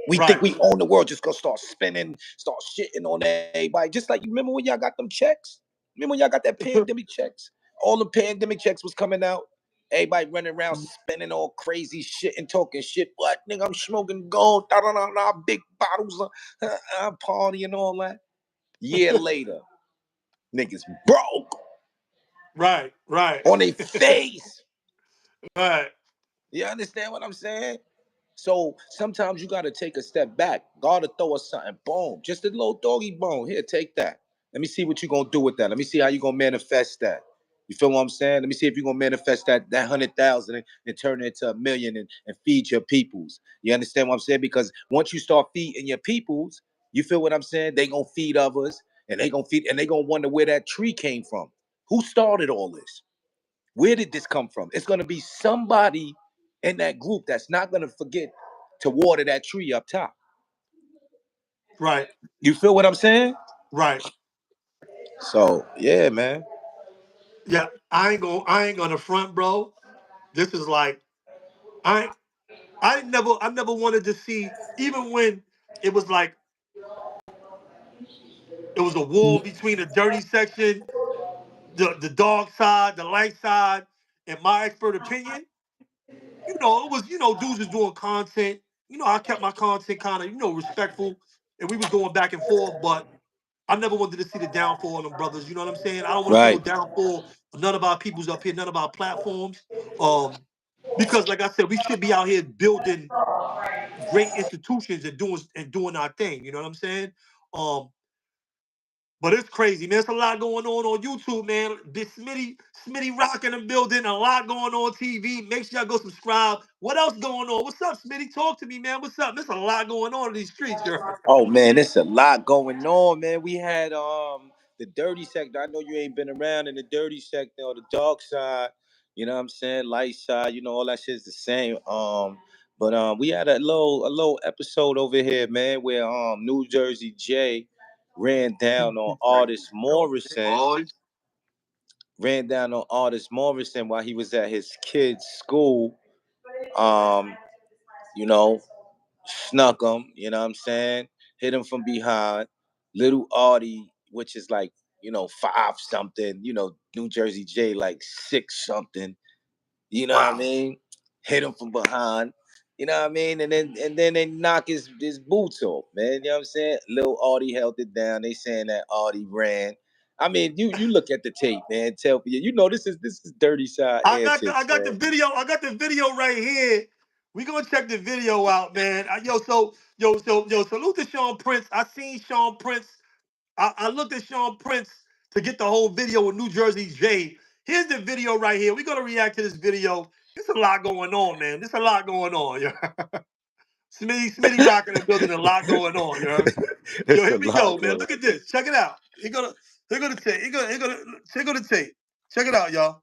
We think Right. we own the world, just gonna start spinning, start shitting on everybody. Just like you remember when y'all got them checks? Remember when y'all got that pandemic checks? All the pandemic checks was coming out. Everybody running around spending all crazy shit and talking shit. What, nigga, I'm smoking gold, da da da da, big bottles of party and all that. Year later, niggas broke Right. Right. on their face. Right. You understand what I'm saying? So sometimes you got to take a step back. God will throw us something, boom, just a little doggy bone. Here, take that. Let me see what you're going to do with that. Let me see how you're going to manifest that. You feel what I'm saying? Let me see if you're going to manifest that 100,000 and turn it into 1,000,000 and feed your peoples. You understand what I'm saying? Because once you start feeding your peoples, you feel what I'm saying? They going to feed others, and they going to feed, and they going to wonder where that tree came from. Who started all this? Where did this come from? It's going to be somebody in that group that's not going to forget to water that tree up top. Right. You feel what I'm saying? Right. So, yeah, man. Yeah. I ain't gonna front, bro. This is like I I never wanted to see, even when it was like it was a war between the dirty section, the dark side, the light side, in my expert opinion. It was, dudes was doing content. I kept my content kind of, respectful, and we was going back and forth, but I never wanted to see the downfall of them brothers. You know what I'm saying? I don't want to see no Right. downfall of none of our peoples up here, none of our platforms. Um, because like I said, we should be out here building great institutions and doing our thing. You know what I'm saying? Um, but it's crazy, man. There's a lot going on YouTube, man. This Smitty Rock in the building, a lot going on TV. Make sure y'all go subscribe. What else going on? What's up, Smitty? Talk to me, man. What's up? There's a lot going on in these streets, yo. Oh, man, there's a lot going on, man. We had the dirty sector. I know you ain't been around in the dirty sector or the dark side. You know what I'm saying? Light side, all that shit's the same. But we had a little episode over here, man, where New Jersey J ran down on artist Morrison. Ran down on artist Morrison while he was at his kid's school. Um, you know, Snuck him, you know what I'm saying? Hit him from behind. Little Artie, which is like, 5 something, New Jersey J like 6 something, you know what I Wow. mean? Hit him from behind. You know what I mean? And then they knock his boots off, man. You know what I'm saying? Lil Artie held it down. They saying that Artie ran. I mean, you look at the tape, man. Tell me, this is dirty side I antics, got the man. video. I got the video right here. We gonna check the video out, man. Salute to Sean Prince. I seen Sean Prince. I looked at Sean Prince to get the whole video with New Jersey J. Here's the video right here. We're gonna react to this video. There's a lot going on, man. There's a lot going on. Yeah. Smitty rocking and building a lot going on, yo. Yo, It's here a we lot go, man. going. Look at this. Check it out. Here go the tape. Here go the tape. Check it out, y'all.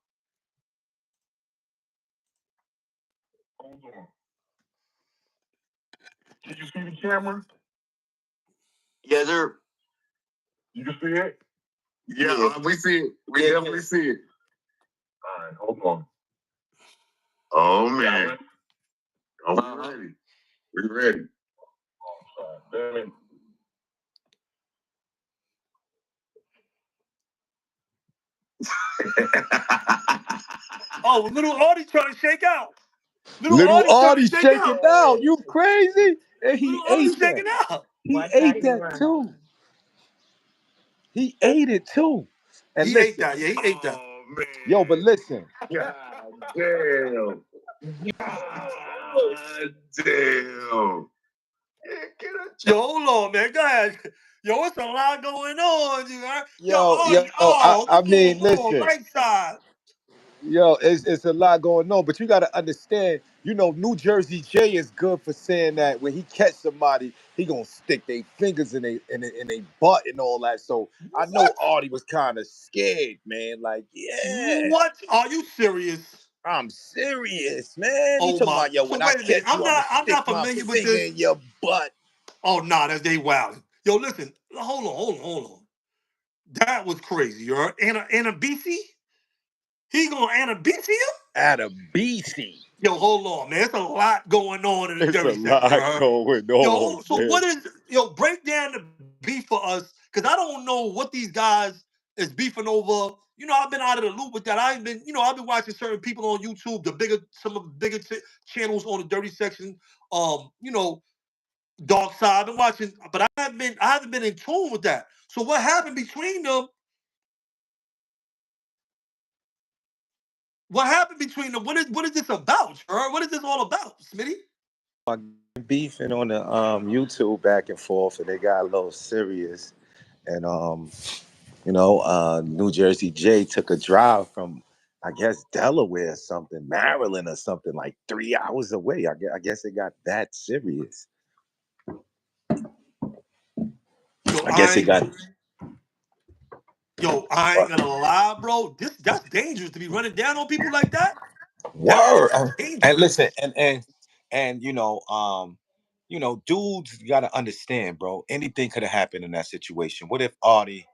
Hold on. Can you see the camera? Yes, sir. You can see it? Yeah, Yeah. we see it. We Yeah, definitely see it. All right, hold on. Oh man. Oh, we ready. We ready. Oh, damn it. Oh, little Audie trying to shake out. Little Little Audie trying to Artie shake shaking out. out. You crazy? And he Little Audie ate that. shaking out. He ate that too. He ate it too. And He ate listen, that. Yeah, he ate that. Oh man. yo, but listen. God damn. God damn. Yeah, get a Yo, hold on, man. Go ahead. Yo, it's a lot going on, you heard? Yo, Yo, Audie, oh, I what's mean, going on? listen. Right side. Yo, it's a lot going on, but you got to understand, New Jersey J is good for saying that when he catch somebody, he gonna stick their fingers in they butt and all that. So I know What? Artie was kind of scared, man. Like, yeah. What? Are you serious? I'm serious, man. He Oh talking my! about, yo, So when I wait a minute. catch you, I'ma I'm stick not my familiar with finger this. in your butt. Oh nah, that's they wild. Yo, listen. Hold on. That was crazy. You're Anna BC. He gonna Anna BC you? At a BC. Yo, hold on, man. There's a lot going on in the It's a dirty section. lot going on, Yo, so man. what is break down the beef for us? Because I don't know what these guys is beefing over. I've been out of the loop with that. I've been watching certain people on YouTube, some of the bigger channels on the dirty section. Dark Side. I've been watching, but I haven't been in tune with that. So what happened between them? What happened between them? What is this about, Sher? What is this all about, Smitty? Beefing on the YouTube back and forth, and they got a little serious. And New Jersey J took a drive from, I guess, Delaware or something, Maryland or something, like 3 hours away. I guess it got that serious. Yo, I guess it got. I ain't gonna lie, bro. That's dangerous to be running down on people like that. That Word. is And dangerous. listen, and dudes gotta understand, bro. Anything could have happened in that situation. What if Artie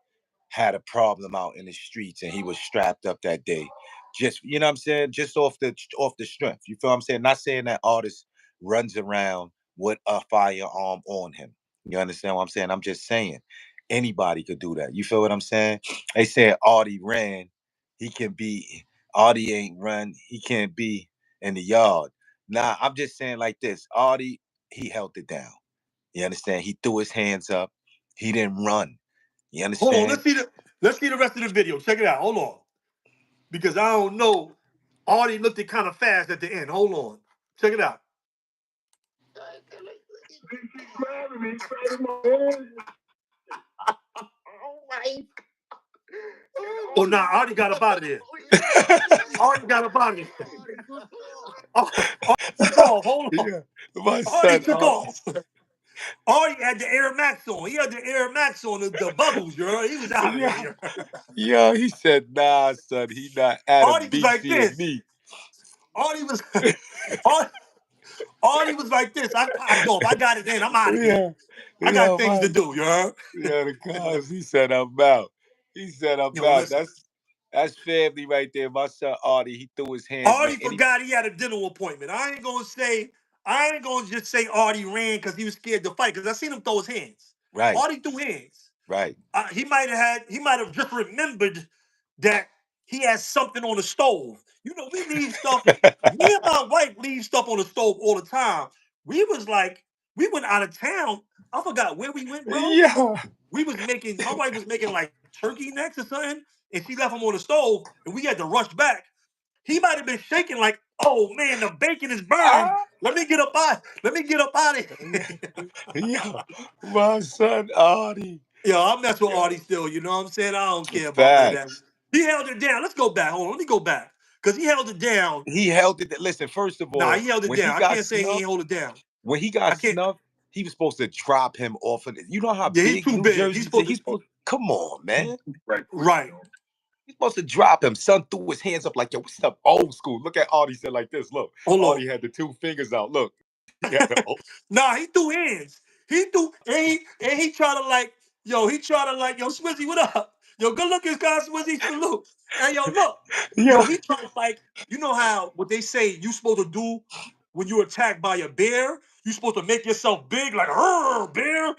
had a problem out in the streets and he was strapped up that day? Just, you know what I'm saying? Just off the strength. You feel what I'm saying? Not saying that artist runs around with a firearm on him. You understand what I'm saying? I'm just saying anybody could do that. You feel what I'm saying? They said Artie ran, he can be. Artie ain't run, he can't be in the yard. Nah, I'm just saying like this. Artie, he held it down. You understand? He threw his hands up. He didn't run. You Hold on, understand? let's see the rest of the video. Check it out. Hold on. Because I don't know. Artie looked it kind of fast at the end. Hold on. Check it out. Oh nah, Artie got up out of there. Artie got up out of there. Artie took off. Hold on. Yeah, my Artie son. took off. Artie had the Air Max on. He had the Air Max on, the bubbles, yo. He was out of Yeah, there. yeah. He said, "Nah, son. He not Adam Artie was like BC and this. me." Artie was Artie, Artie was like this. I popped off. I got it in. I'm out of here. Yeah, I got yeah, things to man. do, you heard? Yeah, the cause he said I'm out. He said I'm Yo, out. listen. That's family right there. My son Artie, he threw his hands, man. Artie forgot he had a dinner appointment. I ain't gonna just say Artie ran because he was scared to fight, because I seen him throw his hands. Right, Artie threw hands. right. He might have just remembered that he has something on the stove. We leave stuff. Me and my wife leave stuff on the stove all the time. We went out of town. I forgot where we went, bro. Yeah. My wife was making like turkey necks or something, and she left them on the stove, and we had to rush back. He might have been shaking like, oh man, the bacon is burning. Ah, Let me get up out of here. yeah. My son Artie. Yo, I'm messing with Yeah. Artie still, you know what I'm saying? I don't care about none of that. Facts. He held it down. Let's go back. Hold on, let me go back. Because he held it down. He held it. Listen, first of Nah, all, he held it when he down. I got can't say he ain't snuffed, hold it down. when he got I can't. snuffed, he was supposed to drop him off of it. You know how Yeah, he's big too New big. He's Jersey is? supposed to. He's supposed. Come on, man. Right quick, Right. He's supposed to drop him. Son threw his hands up like, yo, what's up? Old school. Look at Artie said like this. Look, Hold on. Artie had the two fingers out. Look, he had the. Nah, he threw hands. He threw and he tried to like, yo, Swizzy, what up? Yo, good looking guy, Swizzy, salute. And yo, look, yo, Yeah, he tried to like, you know how what they say you supposed to do when you're attacked by a bear? You supposed to make yourself big, like, bear,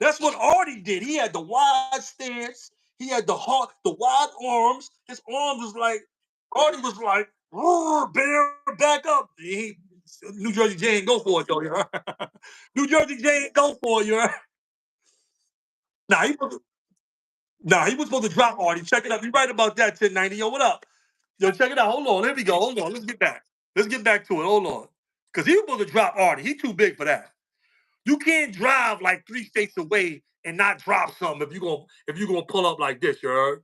That's what Artie did. He had the wide stance. He had the wide arms. His arms was like, Artie was like, bear, back up. New Jersey J ain't go for it though, you heard? New Jersey J ain't go for it, you heard? Nah, he was supposed to drop Artie. Check it out. You right about that, 1090. Yo, what up? Yo, check it out. Hold on. Here we go. Hold on. Let's get back. Let's get back to it. Hold on. Because he was supposed to drop Artie. He too big for that. You can't drive like 3 states away and not drop something if you gonna pull up like this, you heard?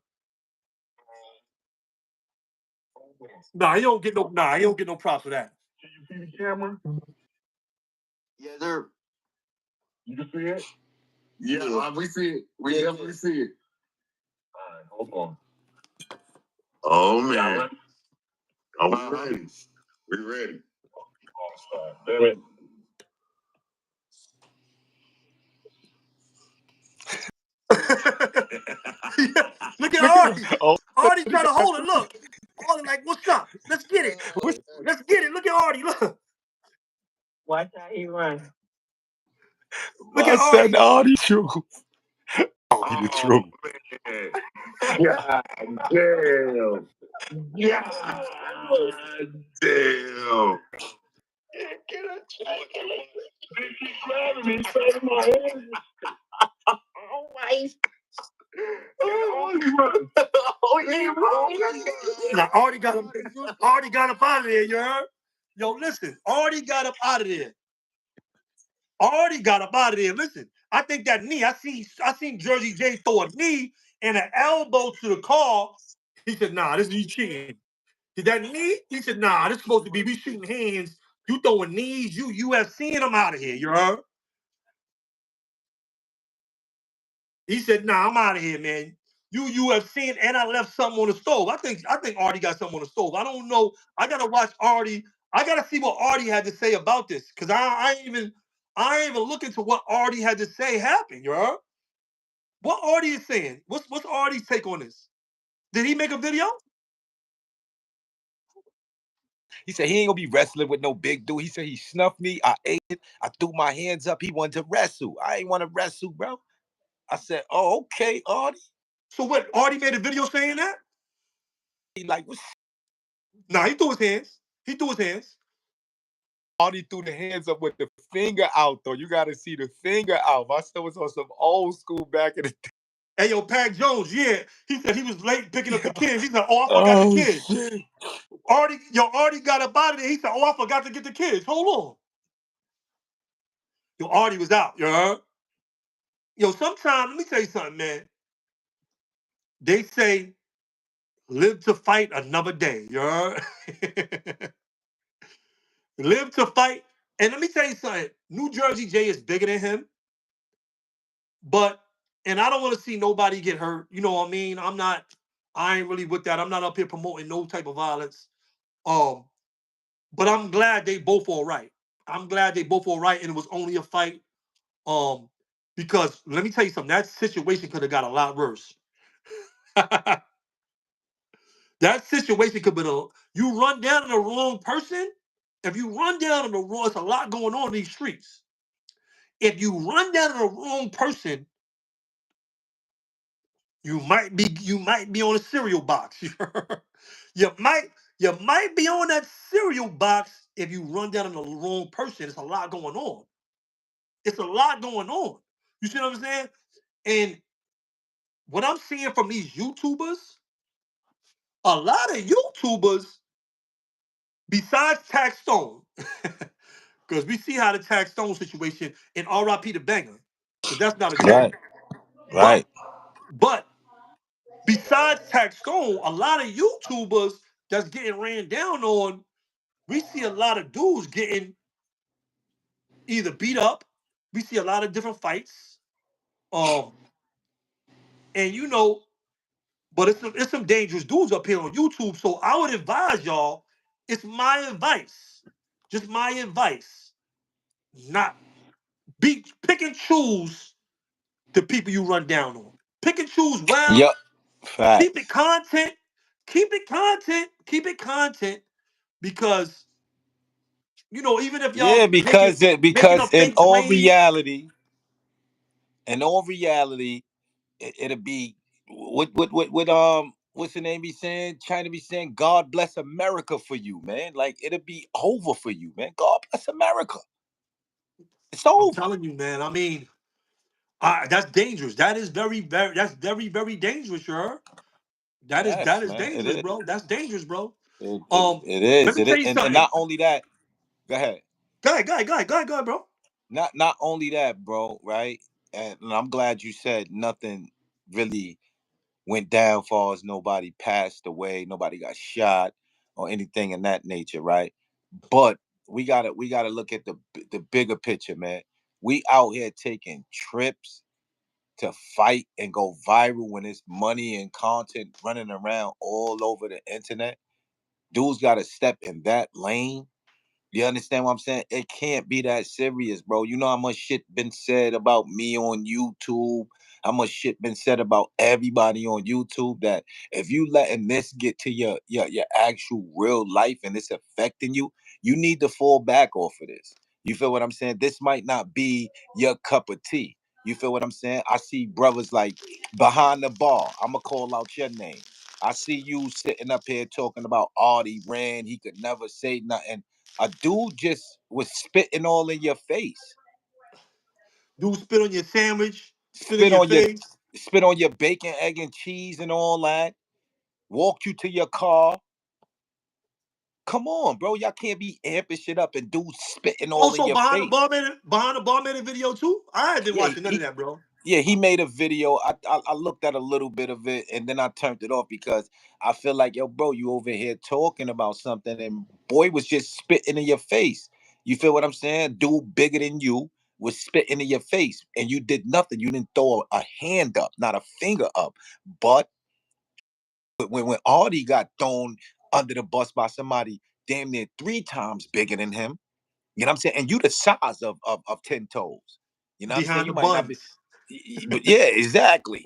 He don't get no props for that. can you see the camera? Yes, sir. You can see it? Yeah, we see it. We definitely see it. All right, hold on. Oh man. Oh, we ready. We ready. Damn it. Look at Artie. Artie trying to hold it. Look. Artie like, what's up? Let's get it. Let's get it. Look at Artie. Look. Watch how he run. Look at Artie. said Artie truth. Oh, the truth. Man. God damn. God damn. She grabbing me, grabbing my hand. Oh my! Now Artie got him. Artie got up out of there. You heard? Yo, listen. Artie got up out of there. Artie got up out of there. Listen. I think that knee. I seen Jersey J throw a knee and an elbow to the car. He said, "Nah, this is you cheating." Did that knee? He said, "Nah, this is supposed to be we shooting hands. You throwing knees. You UFCing them out of here. You heard?" He said, "Nah, I'm out of here, man. You UFCing, and I left something on the stove. I think Artie got something on the stove. I don't know. I gotta watch Artie. I gotta see what Artie had to say about this because I ain't even looking to what Artie had to say happened. You heard? What Artie is saying? What's Artie's take on this? Did he make a video? He said he ain't gonna be wrestling with no big dude. He said he snuffed me. I ate it. I threw my hands up. He wanted to wrestle. I ain't want to wrestle, bro. I said, oh, okay, Artie. So what? Artie made a video saying that? He like, what's Nah, he threw his hands. He threw his hands. Artie threw the hands up with the finger out, though. You got to see the finger out. My stuff was on some old school back in the day. Hey, yo, Pat Jones, yeah. He said he was late picking up the kids. He said, oh, I forgot the kids. Shit. Artie got up out of there. He said, oh, I forgot to get the kids. Hold on. Yo, Artie was out, you heard? Yo, sometimes, let me tell you something, man. They say, live to fight another day, you heard? Live to fight. And let me tell you something. New Jersey J is bigger than him. And I don't want to see nobody get hurt. You know what I mean? I ain't really with that. I'm not up here promoting no type of violence. But I'm glad they both all right. I'm glad they both all right, and it was only a fight. Because let me tell you something, that situation could have got a lot worse. That situation could be you run down on the wrong person. If you run down on the wrong, it's a lot going on in these streets. If you run down on the wrong person, you might be on a cereal box. you might be on that cereal box if you run down on the wrong person. It's a lot going on. It's a lot going on. You see what I'm saying? And what I'm seeing from these YouTubers, a lot of YouTubers, besides Tax Stone, because we see how the Tax Stone situation and RIP the banger, because that's not a joke. Right. But besides Tax Stone, a lot of YouTubers that's getting ran down on, we see a lot of dudes getting either beat up. We see a lot of different fights. And but it's some dangerous dudes up here on YouTube. So I would advise y'all, it's my advice. Just my advice. Not pick and choose the people you run down on. Pick and choose well. Yep. Fact. Keep it content. Keep it content. Keep it content. Because even if y'all because making a in fake all page, reality, it'll be what's the name be saying? China be saying, God bless America for you, man. Like it'll be over for you, man. God bless America. It's I'm over. telling you, man. I mean, that's dangerous. That is that's very, very dangerous, sure. That Yes, is man. It dangerous, is. bro. That's dangerous, bro. It is. Let me It is. tell you And something. not only that, go ahead. Go ahead, bro. Not only that, bro, right? And I'm glad you said nothing really went down far as nobody passed away, nobody got shot or anything in that nature, right? But we gotta look at the bigger picture, man. We out here taking trips to fight and go viral when it's money and content running around all over the internet. dudes got to step in that lane. You understand what I'm saying? It can't be that serious, bro. You know how much shit been said about me on YouTube, how much shit been said about everybody on YouTube, that if you letting this get to your actual real life and it's affecting you, you need to fall back off of this. You feel what I'm saying? This might not be your cup of tea. You feel what I'm saying? I see brothers like behind the bar. I'ma call out your name. I see you sitting up here talking about Artie ran. He could never say nothing. A dude just was spitting all in your face. Dude spit on your sandwich, spit in Spit your on your face. spit on your bacon, egg, and cheese and all that. Walked you to your car. Come on, bro. Y'all can't be amping shit up and dudes spitting all in Also your face. behind the bar made a video too. I didn't Yeah, watch none of that, bro. he made a video. I looked at a little bit of it and then I turned it off because I feel like, yo, bro, you over here talking about something and boy was just spitting in your face. You feel what I'm saying? Dude bigger than you was spitting in your face and you did nothing. You didn't throw a hand up, not a finger up. But when Artie got thrown under the bus by somebody damn near 3 times bigger than him, you know what I'm saying? And you the size of 10 toes. You know what I'm saying? Behind You the might not be, buns. but yeah, exactly.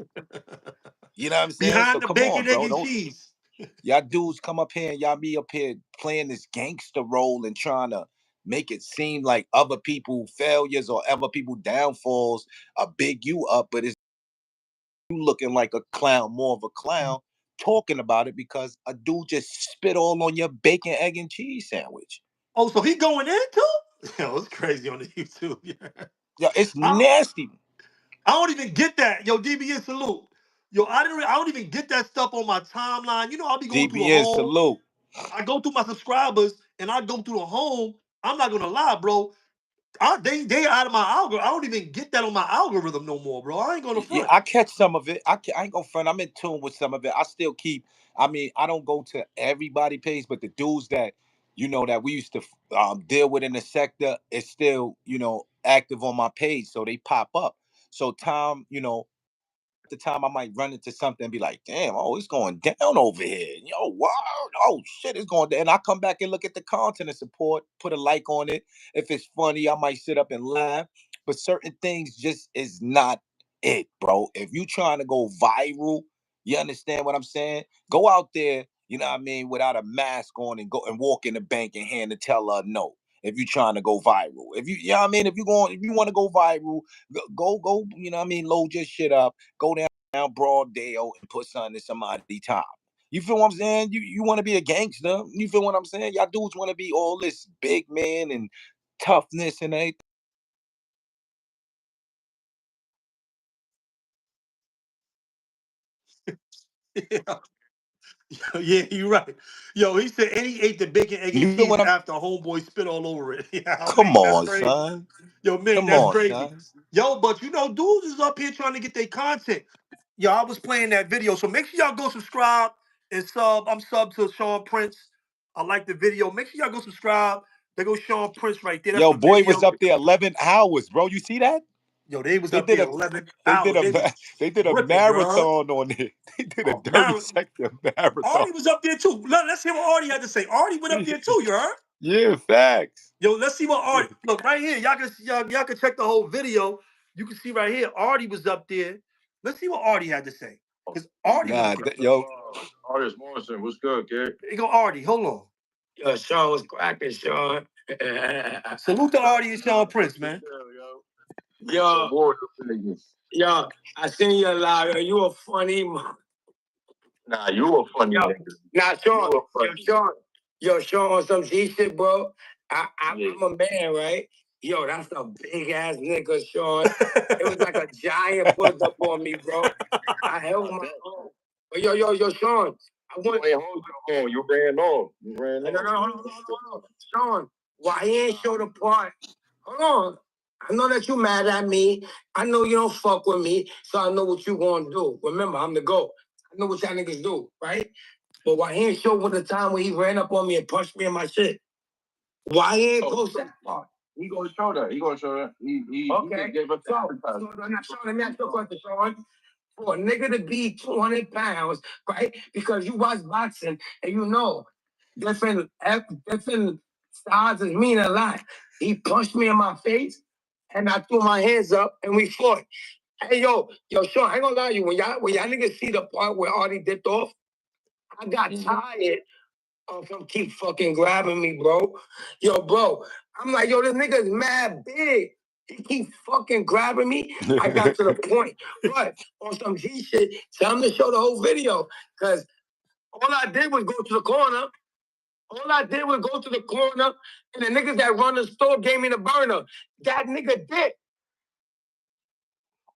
You know what I'm saying? Behind So the come on, bacon, egg, bro. and Don't cheese. y'all dudes come up here and y'all be up here playing this gangster role and trying to make it seem like other people failures or other people downfalls are big you up, but it's you looking like a clown, more of a clown, talking about it because a dude just spit all on your bacon, egg, and cheese sandwich. Oh, so he going in too? Yo, it's crazy on the YouTube. Yeah. Yeah, it's I, nasty. I don't even get that. Yo, DBN salute. Yo, I don't even get that stuff on my timeline. You know, I'll be going through the DBN home. salute. I go through my subscribers and I go through the home. I'm not gonna lie, bro. They out of my algorithm. I don't even get that on my algorithm no more, bro. I ain't gonna Yeah, front. I catch some of it. I ain't gonna front. I'm in tune with some of it. I still keep. I mean, I don't go to everybody page, but the dudes that that we used to deal with in the sector is still active on my page, so they pop up. So Tom, the time I might run into something and be like, damn, oh, it's going down over here. Yo, wow, oh shit, it's going down. And I come back and look at the content and support, put a like on it. If it's funny, I might sit up and laugh. But certain things just is not it, bro. If you trying to go viral, you understand what I'm saying? Go out there, you know what I mean, without a mask on and go and walk in the bank and hand the teller a note. If you're trying to go viral, you know what I mean, if you want to go viral, go, you know what I mean, load your shit up, go down Broaddale and put something in somebody's top. You feel what I'm saying? You want to be a gangster. You feel what I'm saying? Y'all dudes want to be all this big man and toughness and everything. Yeah, you're right. Yo, he said, and he ate the bacon, egg, and You feel cheese what I'm after homeboy spit all over it. Yeah, Come man, that's on, crazy. son. Yo, man, Come that's on, crazy. son. Yo, but dudes is up here trying to get their content. Yo, I was playing that video, so make sure y'all go subscribe and sub. I'm sub to Sean Prince. I like the video. Make sure y'all go subscribe. There goes Sean Prince right there. That's Yo, the boy was video. up there 11 hours, bro. You see that? Yo, they was They up did there a 11 they did hours. a They was they did a ripping, you heard? marathon on it. They did a Oh, 30 second marathon. Artie was up there too. Let's hear what Artie had to say. Artie went up there too, you heard? Yeah, facts. Yo, let's see what Artie. Look right here. Y'all can check the whole video. You can see right here. Artie was up there. Let's see what Artie had to say. Because Artie was Nah, up there. yo, Artist Morrison, what's good, kid? Here go Artie. Hold on. Yo, Sean was cracking, Sean. Salute to Artie and Sean Prince, man. Yo, yo, I seen you live. You a funny Nah, you a funny yo. nigga. Nah, Sean. You a Yo, funny Sean. Yo, Sean on some G shit, bro. I'm a man, right? Yo, that's a big ass nigga, Sean. It was like a giant pulled up on me, bro. I held my own. But yo, Sean. I want. You ain't hold your own. You ran off. You ran No, off. hold on. Sean, why he ain't show the part? Hold on. I know that you mad at me. I know you don't fuck with me, so I know what you gonna do. Remember, I'm the GOAT. I know what y'all niggas do, right? But why he ain't show with the time when he ran up on me and punched me in my shit? Why he ain't post that part? He gonna show that. He gonna show that. He Okay. gave us So now, Sean, let me ask you a question, Sean. For a nigga to be 200 pounds, right? Because you watch boxing and you know different sizes mean a lot. He punched me in my face, and I threw my hands up, and we fought. Hey, yo, Sean, I ain't gonna lie to you. When y'all niggas see the part where Artie dipped off, I got tired of him keep fucking grabbing me, bro. Yo, bro, I'm like, yo, this nigga is mad big. He keeps fucking grabbing me. I got to the point. But on some G shit, tell him to show the whole video. Because all I did was go to the corner. And the niggas that run the store gave me the burner. That nigga did.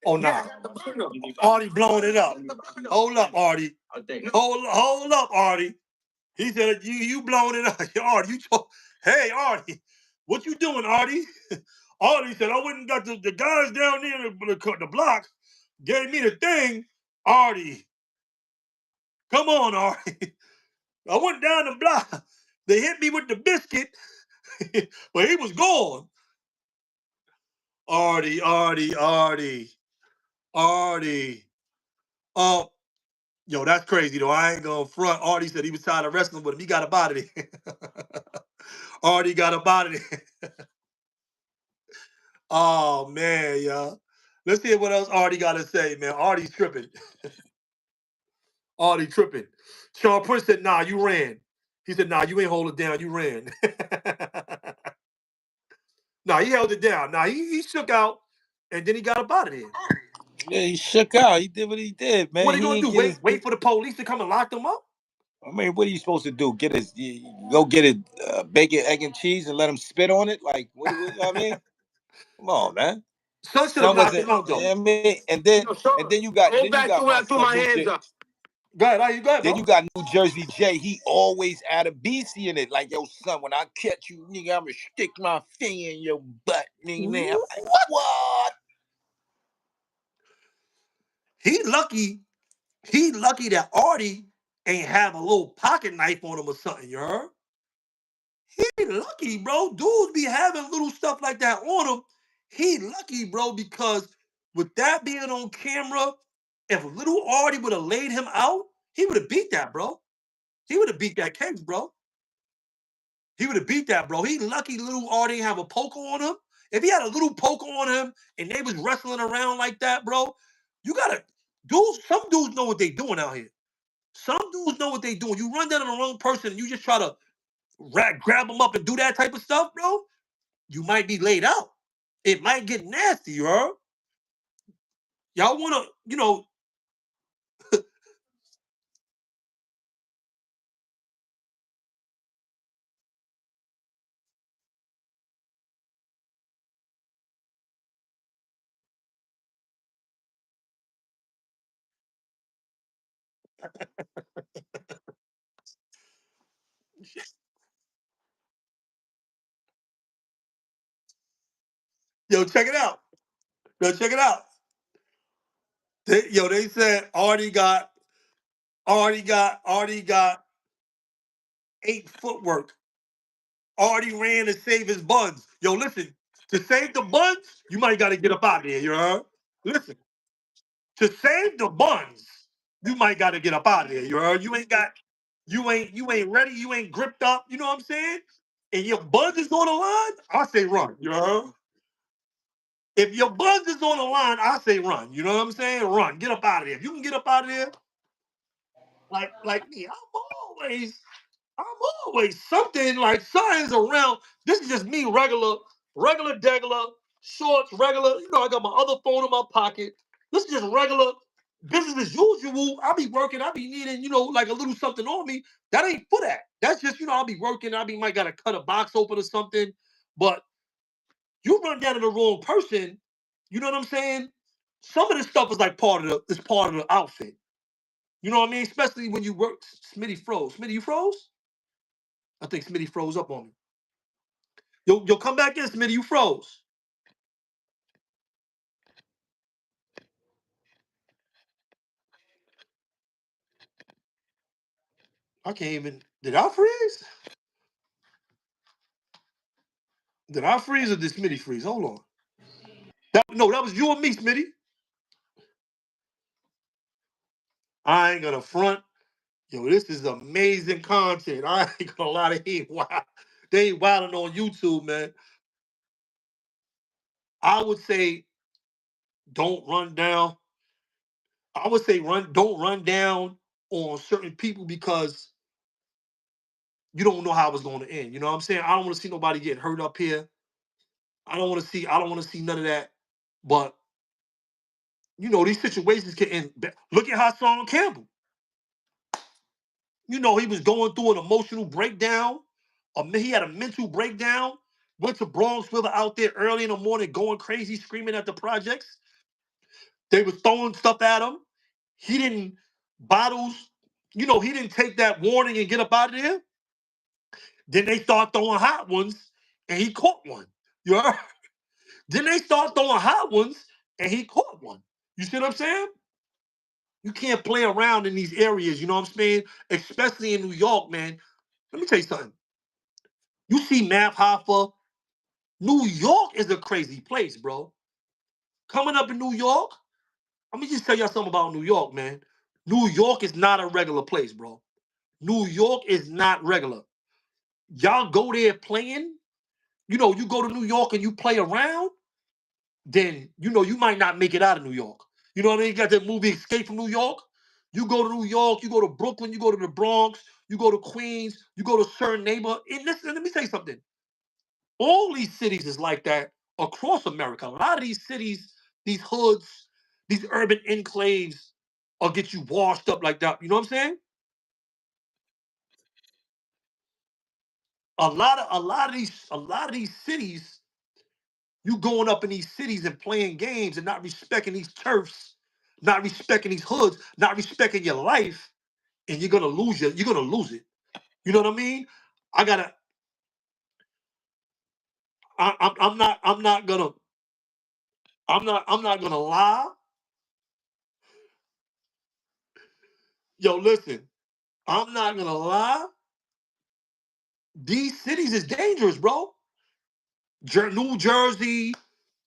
Oh, no. Artie blowing it up. Hold up, Artie. Hold up, Artie. He said, you blowing it up. Artie, hey, Artie, what you doing, Artie? Artie said, I went and got the guys down there, the block, gave me the thing. Artie, come on, Artie. I went down the block. They hit me with the biscuit, but he was gone. Artie. Yo, that's crazy, though. I ain't gonna front. Artie said he was tired of wrestling with him. He got up out of there. Artie got up out of there. Oh, man, y'all. Let's hear what else Artie got to say, man. Artie's tripping. Artie tripping. Sean Prince said, nah, you ran. He said, nah, you ain't hold it down. You ran. Nah, he held it down. Nah, he shook out, and then he got up out of there. Yeah, he shook out. He did what he did, man. What are you going to do? Wait for the police to come and lock them up? I mean, what are you supposed to do? Go get a bacon, egg, and cheese and let him spit on it? Like, what I mean? Come on, man. Son should have knocked him out, though. I mean, and then you got my hands up. Go ahead, then bro. you got New Jersey Jay. He always add a BC in it. Like, yo, son, when I catch you, nigga, I'm gonna stick my finger in your butt, nigga. Man, I'm like, what? He lucky that Artie ain't have a little pocket knife on him or something, you heard? He lucky, bro. Dudes be having little stuff like that on him. He lucky, bro, because with that being on camera, if little Artie would have laid him out, he would have beat that, bro. He would have beat that case, bro. He would have beat that, bro. He lucky little Artie didn't have a poker on him. If he had a little poker on him and they was wrestling around like that, bro, you gotta some dudes know what they doing out here. Some dudes know what they doing. You run down on the wrong person, you just try to grab them up and do that type of stuff, bro, you might be laid out. It might get nasty, you heard? Y'all wanna, check it out. Check it out. They said Artie got 8 footwork. Artie ran to save his buns. Yo, listen, to save the buns, you might gotta get up out of here, you heard? Listen, to save the buns, you might gotta get up out of here, you heard? You ain't ready, you ain't gripped up, you know what I'm saying? And your buns is on the line, I say run, you heard? If your buns is on the line, I say run. You know what I'm saying? Run. Get up out of there. If you can get up out of there, like me, I'm always something like signs around. This is just me, regular, degular, shorts, regular. You know, I got my other phone in my pocket. This is just regular business as usual. I be working, I be needing, like a little something on me. That ain't for that. That's just, I'll be working, might gotta cut a box open or something. But you run down to the wrong person, you know what I'm saying? Some of this stuff is like part of the outfit. You know what I mean? Especially when you work. Smitty froze. Smitty, you froze? I think Smitty froze up on me. Yo, come back in, Smitty. You froze. I can't even. Did I freeze? Did I freeze or did Smitty freeze? Hold on. That was you and me, Smitty. I ain't gonna front. Yo, this is amazing content. I ain't gonna lie, they ain't wilding on YouTube, man. I would say don't run down. I would say don't run down on certain people because you don't know how it's going to end. You know what I'm saying? I don't want to see nobody getting hurt up here. I don't want to see none of that. But you know, these situations can end. Look at Hassan Campbell. You know, he was going through an emotional breakdown. He had a mental breakdown. Went to Bronxville out there early in the morning, going crazy, screaming at the projects. They was throwing stuff at him. He didn't bottles. You know, he didn't take that warning and get up out of there. Then they start throwing hot ones, and he caught one. You heard? Then they start throwing hot ones, and he caught one. You see what I'm saying? You can't play around in these areas, you know what I'm saying? Especially in New York, man. Let me tell you something. You see Math Hoffa. New York is a crazy place, bro. Coming up in New York, let me just tell y'all something about New York, man. New York is not a regular place, bro. New York is not regular. Y'all go there playing, you know, you go to New York and you play around, then, you know, you might not make it out of New York. You know what I mean? You got that movie Escape from New York. You go to New York, you go to Brooklyn, you go to the Bronx, you go to Queens, you go to certain neighborhoods. And listen, let me tell you something. All these cities is like that across America. A lot of these cities, these hoods, these urban enclaves will get you washed up like that. You know what I'm saying? A lot of these cities, you going up in these cities and playing games and not respecting these turfs, not respecting these hoods, not respecting your life, and you're gonna lose it. You know what I mean? I gotta. I'm not gonna. I'm not gonna lie. Yo, listen. I'm not gonna lie. These cities is dangerous, bro. New Jersey,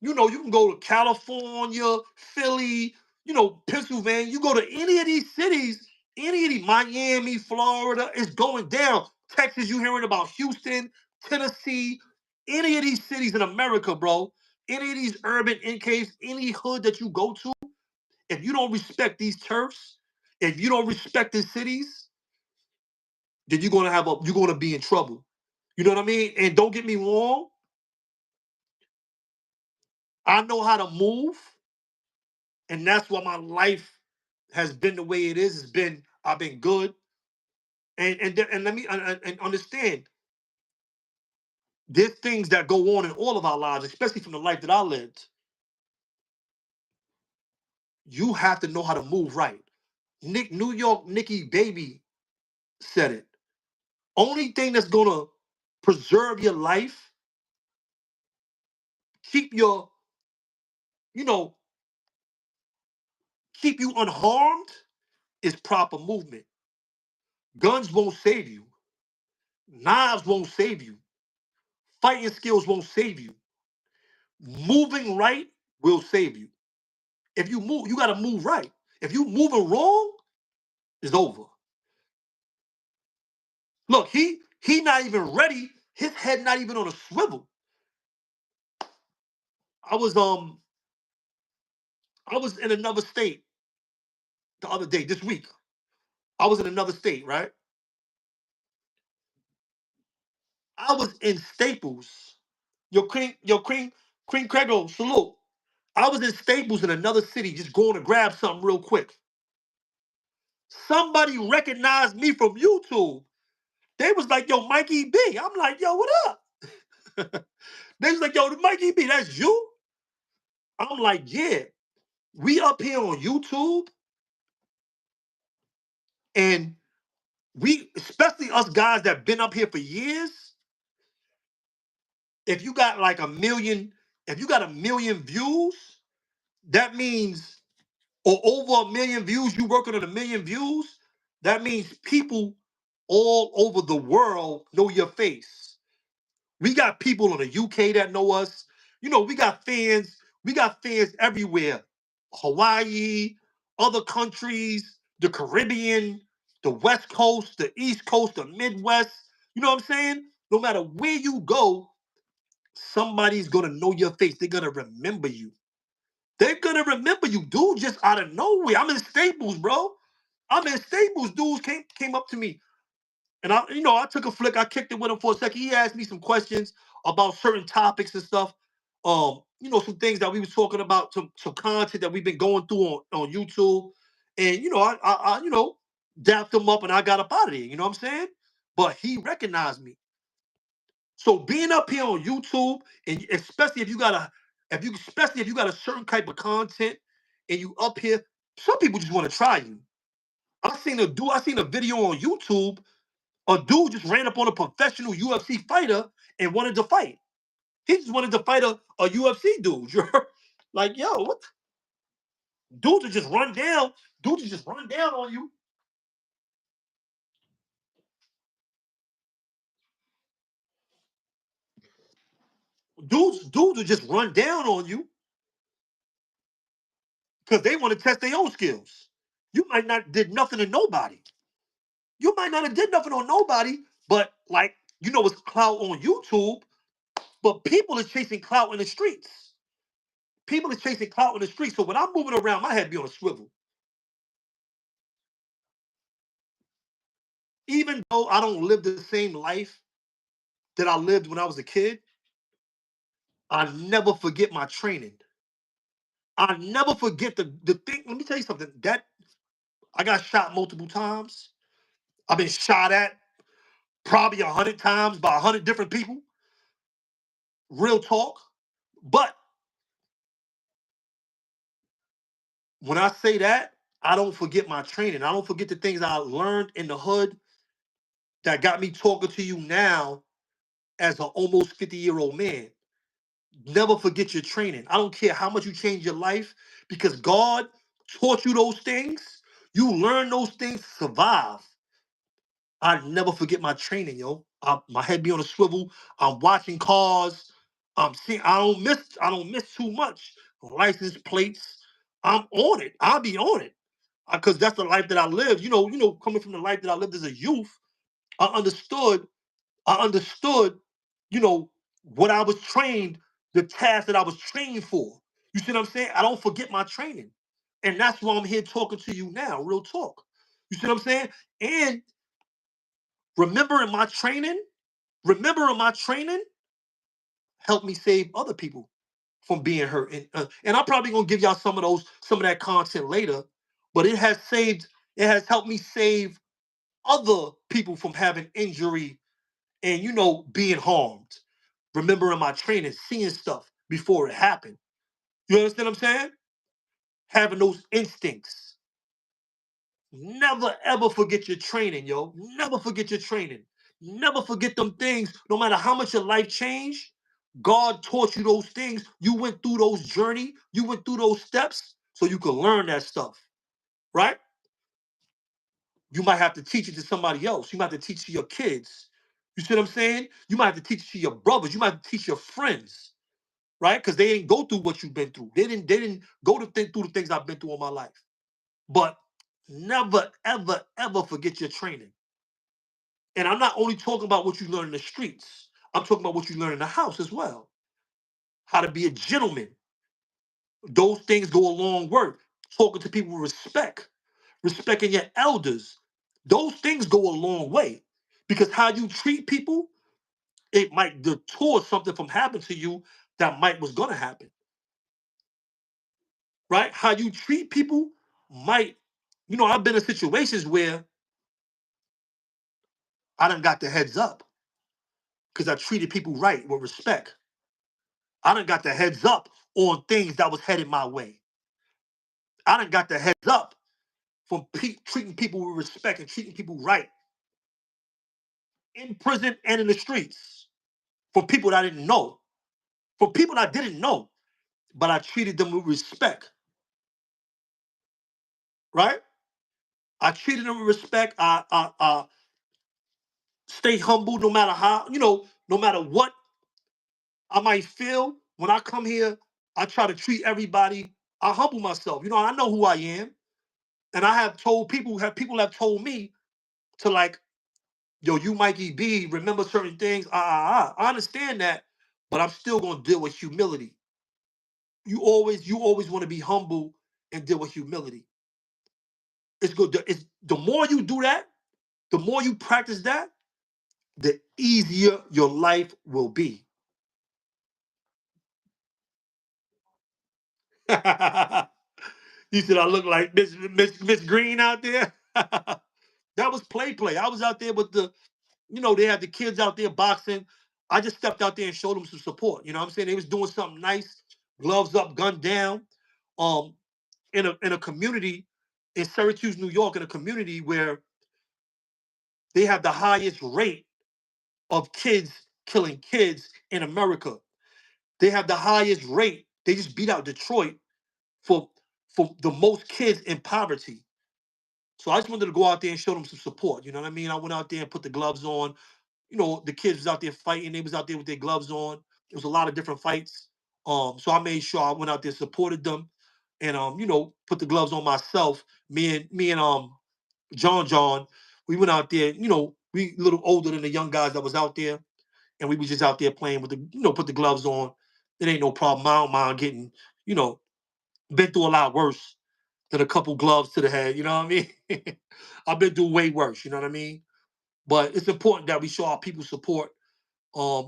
you know, you can go to California, Philly, you know, Pennsylvania. You go to any of these cities, any of these, Miami, Florida, it's going down. Texas, you hearing about Houston, Tennessee, any of these cities in America, bro. Any of these urban enclaves, any hood that you go to, if you don't respect these turfs, if you don't respect these cities, then you're gonna be in trouble. You know what I mean? And don't get me wrong, I know how to move, and that's why my life has been the way it is. I've been good, and let me and understand. There's things that go on in all of our lives, especially from the life that I lived. You have to know how to move right. New York, Nikki Baby said it. Only thing that's gonna preserve your life, keep your, you know, keep you unharmed, is proper movement. Guns won't save you. Knives won't save you. Fighting skills won't save you. Moving right will save you. If you move, you got to move right. If you moving wrong, it's over. Look, he not even ready. His head not even on a swivel. I was I was in another state the other day, this week. I was in another state, right? I was in Staples. Cream Crego, salute. I was in Staples in another city, just going to grab something real quick. Somebody recognized me from YouTube. They was like, yo, Mikey B. I'm like, yo, what up? They was like, yo, Mikey B, that's you? I'm like, yeah. We up here on YouTube, and we, especially us guys that been up here for years, if you got like a million, if you got a million views, that means, or over a million views, you working on a million views, that means people all over the world know your face. We got people in the UK that know us. You know, we got fans. We got fans everywhere. Hawaii, other countries, the Caribbean, the West Coast, the East Coast, the Midwest. You know what I'm saying? No matter where you go, somebody's gonna know your face. They're gonna remember you. They're gonna remember you, dude, just out of nowhere. I'm in Staples, bro. I'm in Staples. Dudes came up to me. And I took a flick. I kicked it with him for a second. He asked me some questions about certain topics and stuff. Some things that we was talking about, some content that we've been going through on YouTube. And I dapped him up and I got up out of there. You know what I'm saying? But he recognized me. So being up here on YouTube, and especially if you got a certain type of content and you up here, some people just want to try you. I seen a video on YouTube. A dude just ran up on a professional UFC fighter and wanted to fight. He just wanted to fight a UFC dude. You're like, yo, what? Dudes will just run down. Dudes will just run down on you. Dudes will just run down on you because they want to test their own skills. You might not did nothing to nobody. You might not have did nothing on nobody, but it's clout on YouTube, but people are chasing clout in the streets. People are chasing clout in the streets. So when I'm moving around, my head be on a swivel. Even though I don't live the same life that I lived when I was a kid, I never forget my training. I never forget the thing. Let me tell you something. That I got shot multiple times. I've been shot at probably 100 times by 100 different people. Real talk. But when I say that, I don't forget my training. I don't forget the things I learned in the hood that got me talking to you now as an almost 50-year-old man. Never forget your training. I don't care how much you change your life because God taught you those things. You learn those things to survive. I never forget my training, yo. My head be on a swivel. I'm watching cars. I'm seeing. I don't miss too much. License plates. I'm on it. I'll be on it because that's the life that I lived. Coming from the life that I lived as a youth, I understood. I understood. What I was trained, the task that I was trained for. You see what I'm saying? I don't forget my training, and that's why I'm here talking to you now. Real talk. You see what I'm saying? And remembering my training helped me save other people from being hurt. And I'm probably gonna give y'all some of that content later, but it has helped me save other people from having injury and being harmed. Remembering my training, seeing stuff before it happened. You understand what I'm saying? Having those instincts. Never ever forget your training, yo. Never forget your training. Never forget them things. No matter how much your life changed, God taught you those things. You went through those journey. You went through those steps so you could learn that stuff, right? You might have to teach it to somebody else. You might have to teach it to your kids. You see what I'm saying? You might have to teach it to your brothers. You might have to teach your friends, right? Because they didn't go through what you've been through. They didn't go through the things I've been through all my life. But never, ever, ever forget your training. And I'm not only talking about what you learn in the streets. I'm talking about what you learn in the house as well. How to be a gentleman. Those things go a long way. Talking to people with respect. Respecting your elders. Those things go a long way. Because how you treat people, it might detour something from happening to you that was going to happen. Right? How you treat people might, I've been in situations where I done got the heads up because I treated people right with respect. I done got the heads up on things that was headed my way. I done got the heads up from treating people with respect and treating people right in prison and in the streets for people that I didn't know, for people I didn't know, but I treated them with respect. Right? I treated them with respect. I stay humble no matter how, no matter what I might feel. When I come here, I try to treat everybody. I humble myself. I know who I am. And I have told people have told me to like, yo, you Mikey B, remember certain things. I understand that, but I'm still gonna deal with humility. You always want to be humble and deal with humility. It's good. It's the more you do that, the more you practice that, the easier your life will be. You said I look like Miss Green out there. That was play. I was out there with they had the kids out there boxing. I just stepped out there and showed them some support. You know what I'm saying? They was doing something nice, gloves up, gun down. Um, in a community in Syracuse, New York, in a community where they have the highest rate of kids killing kids in America. They have the highest rate. They just beat out Detroit for the most kids in poverty. So I just wanted to go out there and show them some support. You know what I mean? I went out there and put the gloves on. The kids was out there fighting. They was out there with their gloves on. It was a lot of different fights. So I made sure I went out there, supported them, and put the gloves on myself. Me and John, we went out there. We a little older than the young guys that was out there, and we was just out there playing with put the gloves on. It ain't no problem. I don't mind getting, been through a lot worse than a couple gloves to the head. You know what I mean? I've been through way worse. You know what I mean? But it's important that we show our people support,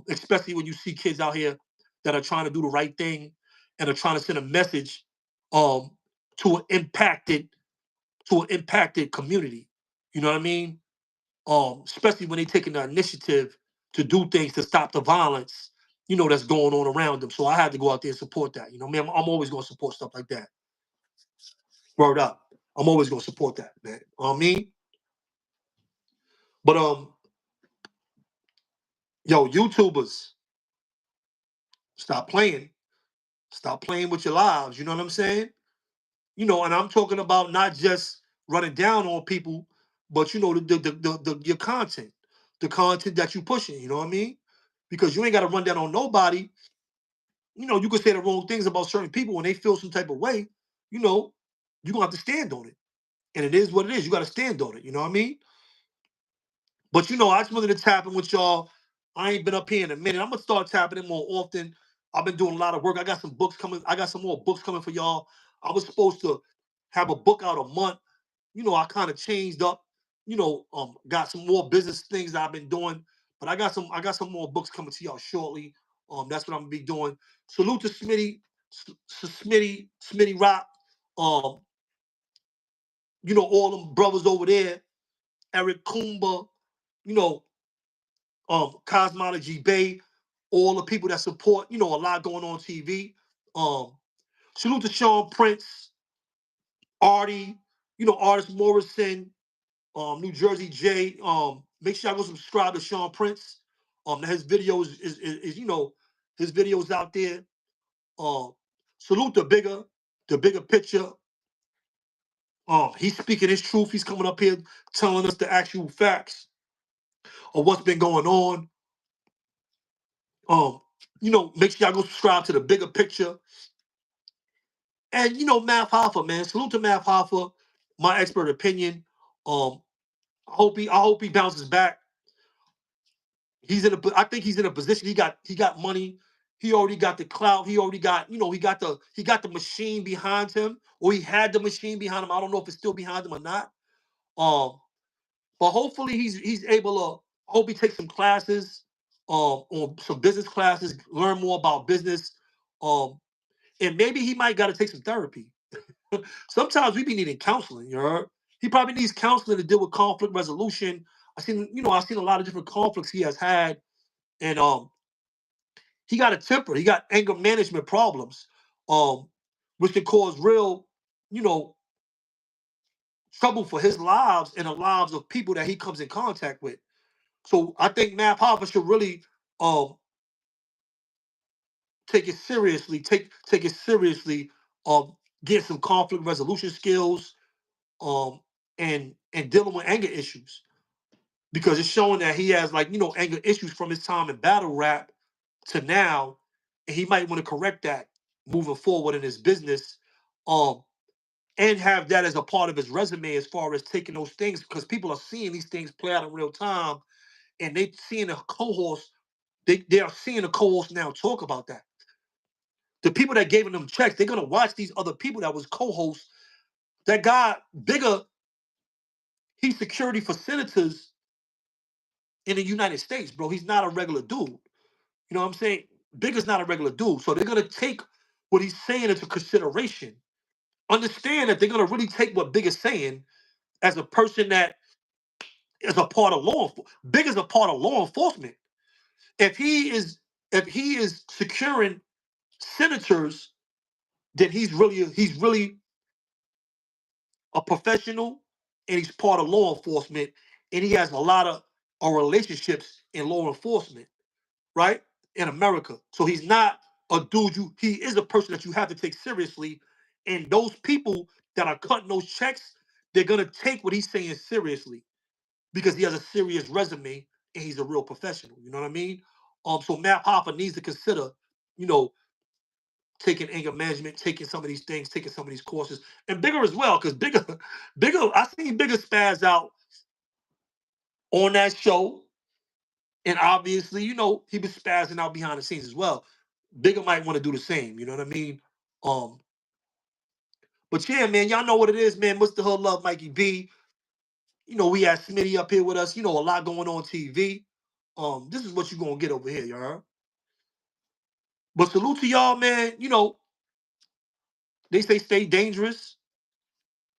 especially when you see kids out here that are trying to do the right thing and are trying to send a message um, to an impacted community. You know what I mean? Especially when they taking the initiative to do things to stop the violence, that's going on around them. So I had to go out there and support that. Man, I'm always going to support stuff like that. Word up. I'm always going to support that, man. You know what I mean? But yo, YouTubers, stop playing. Stop playing with your lives. You know what I'm saying? And I'm talking about not just running down on people, but your content, the content that you pushing. You know what I mean? Because you ain't got to run down on nobody. You could say the wrong things about certain people when they feel some type of way. You're gonna have to stand on it, and it is what it is. You got to stand on it. You know what I mean? But I just wanted to tap in with y'all. I ain't been up here in a minute. I'm gonna start tapping in more often. I've been doing a lot of work. I got some books coming. I got some more books coming for y'all. I was supposed to have a book out a month. I kind of changed up. Got some more business things that I've been doing. But I got some more books coming to y'all shortly. That's what I'm gonna be doing. Salute to Smitty Rock. Um, all them brothers over there, Eric Kumba, you know, Cosmology Bay, all the people that support, a lot going on TV. Salute to Sean Prince, Artie, Artist Morrison, New Jersey J. Make sure y'all go subscribe to Sean Prince. His videos is his videos out there. Salute to Bigga, the bigger picture. He's speaking his truth. He's coming up here telling us the actual facts of what's been going on. Make sure y'all go subscribe to the bigger picture. And Math Hoffa, man. Salute to Math Hoffa, my expert opinion. I hope he bounces back. I think he's in a position. He got money. He already got the clout. He already got, he got the machine behind him, or he had the machine behind him. I don't know if it's still behind him or not. But hopefully he's able to. I hope he takes some classes, or some business classes, learn more about business, and maybe he might got to take some therapy. Sometimes we be needing counseling. You heard? He probably needs counseling to deal with conflict resolution. I've seen a lot of different conflicts he has had, and he got a temper. He got anger management problems, which can cause real, you know, trouble for his lives and the lives of people that he comes in contact with. So I think Math Hoffa should really take it seriously. Take it seriously. Get some conflict resolution skills. And dealing with anger issues, because it's showing that he has anger issues from his time in battle rap to now, and he might want to correct that moving forward in his business. and have that as a part of his resume as far as taking those things, because people are seeing these things play out in real time, and they seeing a co-host, they are seeing a co-host now talk about that. The people that gave them checks, they're gonna watch these other people that was co-hosts. That guy, Bigga, he's security for senators in the United States, bro. He's not a regular dude. You know what I'm saying? Bigga's not a regular dude. So they're gonna take what he's saying into consideration. Understand that they're gonna really take what Bigga's saying as a person that is a part of law enforcement. Bigga's a part of law enforcement. If he is securing senators, then he's really a professional, and he's part of law enforcement, and he has a lot of relationships in law enforcement, right? In America. So he's not a dude, he is a person that you have to take seriously. And those people that are cutting those checks, they're gonna take what he's saying seriously because he has a serious resume and he's a real professional. You know what I mean? So Matt Hoffa needs to consider, you know, taking anger management, taking some of these things, taking some of these courses, and Bigga as well, because Bigga, I seen Bigga spaz out on that show, and obviously, you know, he was spazzing out behind the scenes as well. Bigga might want to do the same, you know what I mean? Um, but yeah, man, y'all know what it is, man. Mr. Hood Love Mikey B. You know, we had Smitty up here with us. You know, a lot going on TV. This is what you're gonna get over here, y'all. But salute to y'all, man. You know, they say stay dangerous.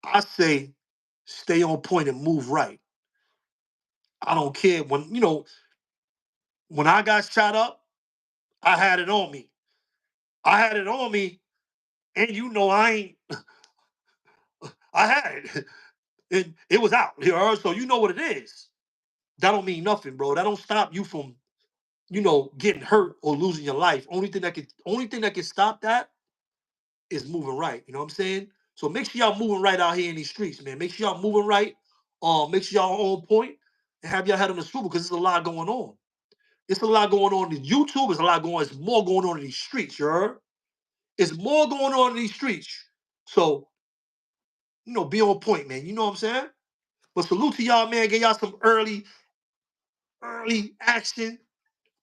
I say stay on point and move right. I don't care when, you know, when I got shot up, I had it on me. I had it on me, and you know I ain't. I had it. It was out here, so you know what it is. That don't mean nothing, bro. That don't stop you from, you know, getting hurt or losing your life. Only thing that can stop that is moving right. You know what I'm saying? So make sure y'all moving right out here in these streets, man. Make sure y'all moving right. Make sure y'all on point and have your head on the swivel because there's a lot going on. It's a lot going on in YouTube. It's a lot going. It's more going on in these streets. You heard? It's more going on in these streets. So, you know, be on point, man. You know what I'm saying? But salute to y'all, man. Get y'all some early action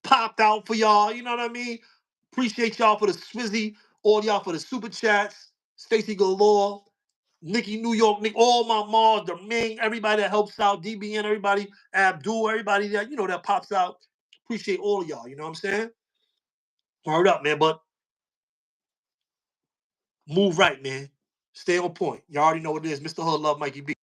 popped out for y'all. You know what I mean? Appreciate y'all for the Swizzy, all y'all for the super chats. Stacy Galore, Nikki New York, Nick, all my moms, the Ming, everybody that helps out, DBN, everybody, Abdul, everybody that, you know, that pops out. Appreciate all of y'all. You know what I'm saying? Word up, man. But move right, man. Stay on point. You already know what it is. Mr. Hood Love Mikey B.